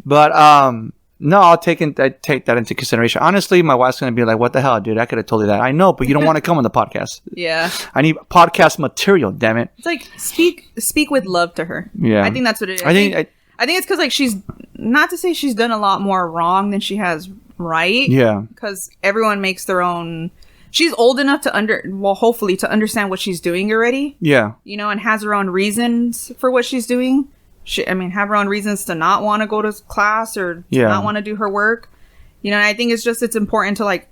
But no, I take that into consideration. Honestly, my wife's gonna be like, "What the hell, dude? I could have told you that." I know, but you don't want to come on the podcast. Yeah, I need podcast material. Damn it! It's like speak with love to her. Yeah, I think that's what it is. I think it's because like she's, not to say she's done a lot more wrong than she has right. Yeah. Because everyone makes their own. She's old enough to hopefully to understand what she's doing already. Yeah. You know, and has her own reasons for what she's doing. Have her own reasons to not want to go to class or to not want to do her work. You know, and I think it's important to like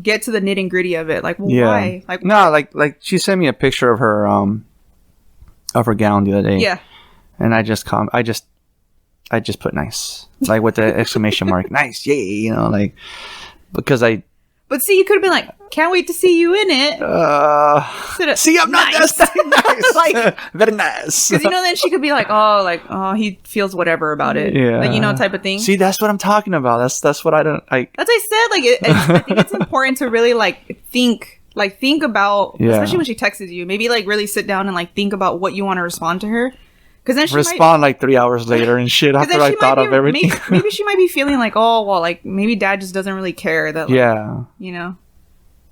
get to the nitty gritty of it. Like, well, why? Like, no, like she sent me a picture of her gown the other day. Yeah. And I just put nice, like with the exclamation mark, nice, yay, you know, like because But see, you could have been like, can't wait to see you in it. See, I'm not nice. nice. Like, very nice. because, you know, then she could be like, oh, he feels whatever about it. Yeah. Like, you know, type of thing. See, that's what I'm talking about. That's what I don't like. That's what I said. Like, I think it's important to really, like, think about, especially when she texts you, maybe, like, really sit down and, like, think about what you want to respond to her. Because then she respond like 3 hours later and shit after I thought of everything. Maybe she might be feeling like, oh, well, like, maybe dad just doesn't really care that, like, you know.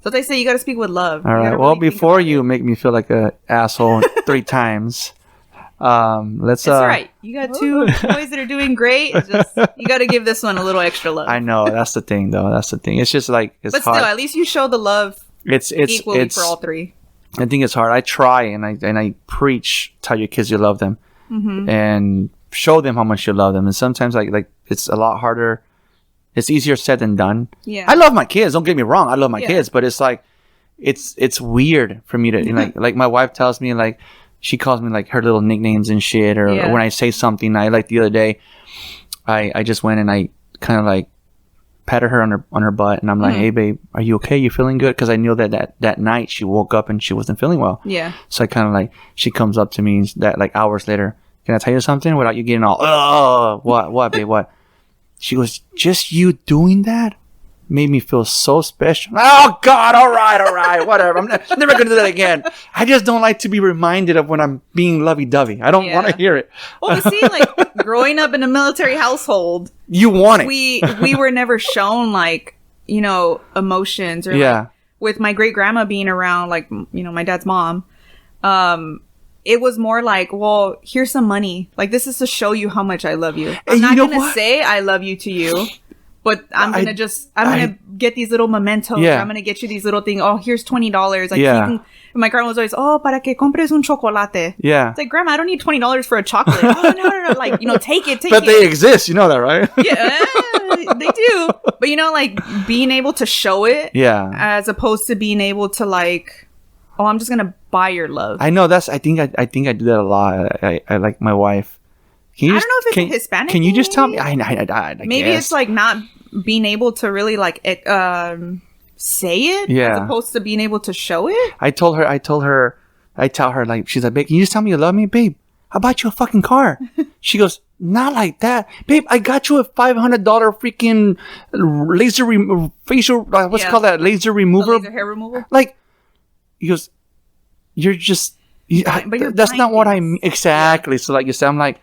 So they say you got to speak with love. All right. Well, before you make me feel like an asshole 3 times, let's. It's all right. You got 2 boys that are doing great. It's just you got to give this one a little extra love. I know that's the thing, though. That's the thing. It's just like it's but hard. still, at least you show the love. It's equally for all 3. I think it's hard. I try and I preach, tell your kids you love them, and show them how much you love them. And sometimes like it's a lot harder. It's easier said than done. Yeah, I love my kids. Don't get me wrong. I love my kids, but it's like it's weird for me to like my wife tells me, like, she calls me like her little nicknames and shit, or when I say something. I like the other day, I just went and I kind of like patted her on her butt, and I'm like, hey babe, are you okay? You feeling good? Because I knew that night she woke up and she wasn't feeling well. Yeah. So I kind of like, she comes up to me that like hours later, can I tell you something without you getting all, oh, what babe, what? She goes, just you doing that made me feel so special. Oh God, all right, whatever. I'm never gonna do that again. I just don't like to be reminded of when I'm being lovey-dovey. I don't want to hear it. Well, but see, like growing up in a military household, you want it. We were never shown like, you know, emotions or like, with my great grandma being around, like, you know, my dad's mom. It was more like, well, here's some money. Like, this is to show you how much I love you. I'm not going to say I love you to you, but I'm going to get these little mementos. Yeah. I'm going to get you these little things. Oh, here's $20. Like, my grandma was always, oh, para que compres un chocolate. Yeah. It's like, Grandma, I don't need $20 for a chocolate. Oh, no. Like, you know, take it. But they exist. You know that, right? Yeah, they do. But, you know, like, being able to show it. Yeah. As opposed to being able to, like, oh, I'm just gonna buy your love. I know I think I do that a lot. I like my wife. I don't know if it's a Hispanic. Can you just tell me? I maybe guess. It's like not being able to really like say it, as opposed to being able to show it. I tell her like, she's like, babe, can you just tell me you love me, babe? I bought you a fucking car. She goes, not like that, babe. I got you a $500 freaking laser facial. What's it called, that laser remover? Laser hair removal. Like. He goes, you're just, but you're that's not what I mean. Exactly. Yeah. So like you said, I'm like,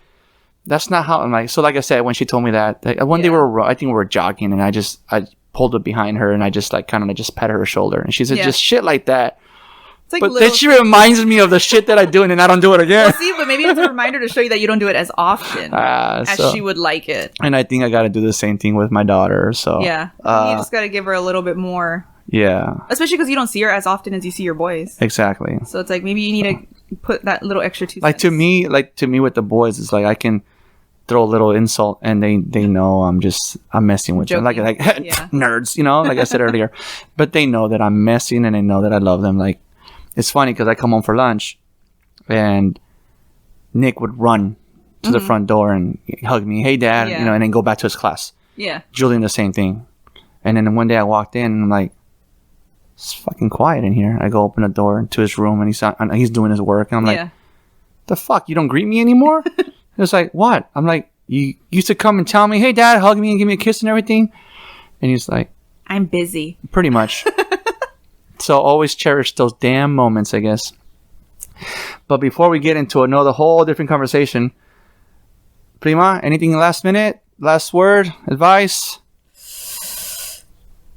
that's not how I'm like, so like I said, when she told me that, like, one day I think we were jogging, and I pulled up behind her, and I just like kind of just patted her shoulder, and she said, just shit like that. It's like, but then she reminds me of the shit that I do, and then I don't do it again. Well, see, but maybe it's a reminder to show you that you don't do it as often as she would like it. And I think I got to do the same thing with my daughter. So yeah, you just got to give her a little bit more. Yeah. Especially because you don't see her as often as you see your boys. Exactly. So it's like maybe you need to put that little extra 2 cents. Like to me with the boys, it's like I can throw a little insult and they know I'm messing with them. Like nerds, you know, like I said earlier. But they know that I'm messing, and they know that I love them. Like, it's funny because I come home for lunch and Nick would run to the front door and hug me. Hey, Dad, you know, and then go back to his class. Yeah. Julian, the same thing. And then one day I walked in and I'm like, it's fucking quiet in here. I go open the door to his room, and he's doing his work, and I'm like, the fuck, you don't greet me anymore? It's like, what? I'm like, you used to come and tell me, hey Dad, hug me and give me a kiss and everything, and he's like, I'm busy. Pretty much. So always cherish those damn moments, I guess. But before we get into another whole different conversation, Prima, anything last minute, last word, advice?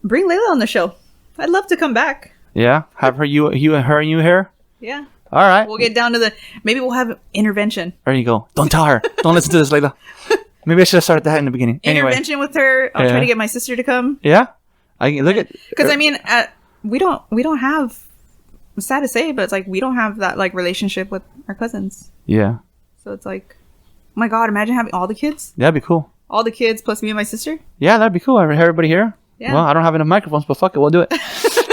Bring Layla on the show. I'd love to come back. Yeah? Have you and her here? Yeah. All right. We'll get down to maybe we'll have intervention. There you go. Don't tell her. Don't listen to this, Layla. Maybe I should have started that in the beginning. Anyway, intervention with her. I'll try to get my sister to come. yeah, I look at Because I mean, we don't have. It's sad to say, but it's like we don't have that like relationship with our cousins. Yeah, So it's like, oh my God, imagine having all the kids, that'd be cool. all the kids plus me and my sister. Yeah, that'd be cool. Everybody here. Yeah. Well, I don't have enough microphones, but fuck it, we'll do it.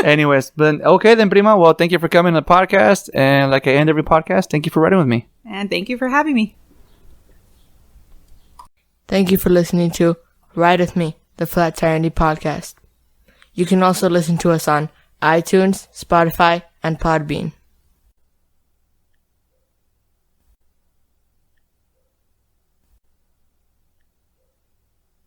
Anyways, but okay then, Prima. Well, thank you for coming to the podcast, and like I end every podcast, thank you for riding with me. And thank you for having me. Thank you for listening to Ride With Me, the Flat Tire Indie Podcast. You can also listen to us on iTunes, Spotify, and Podbean.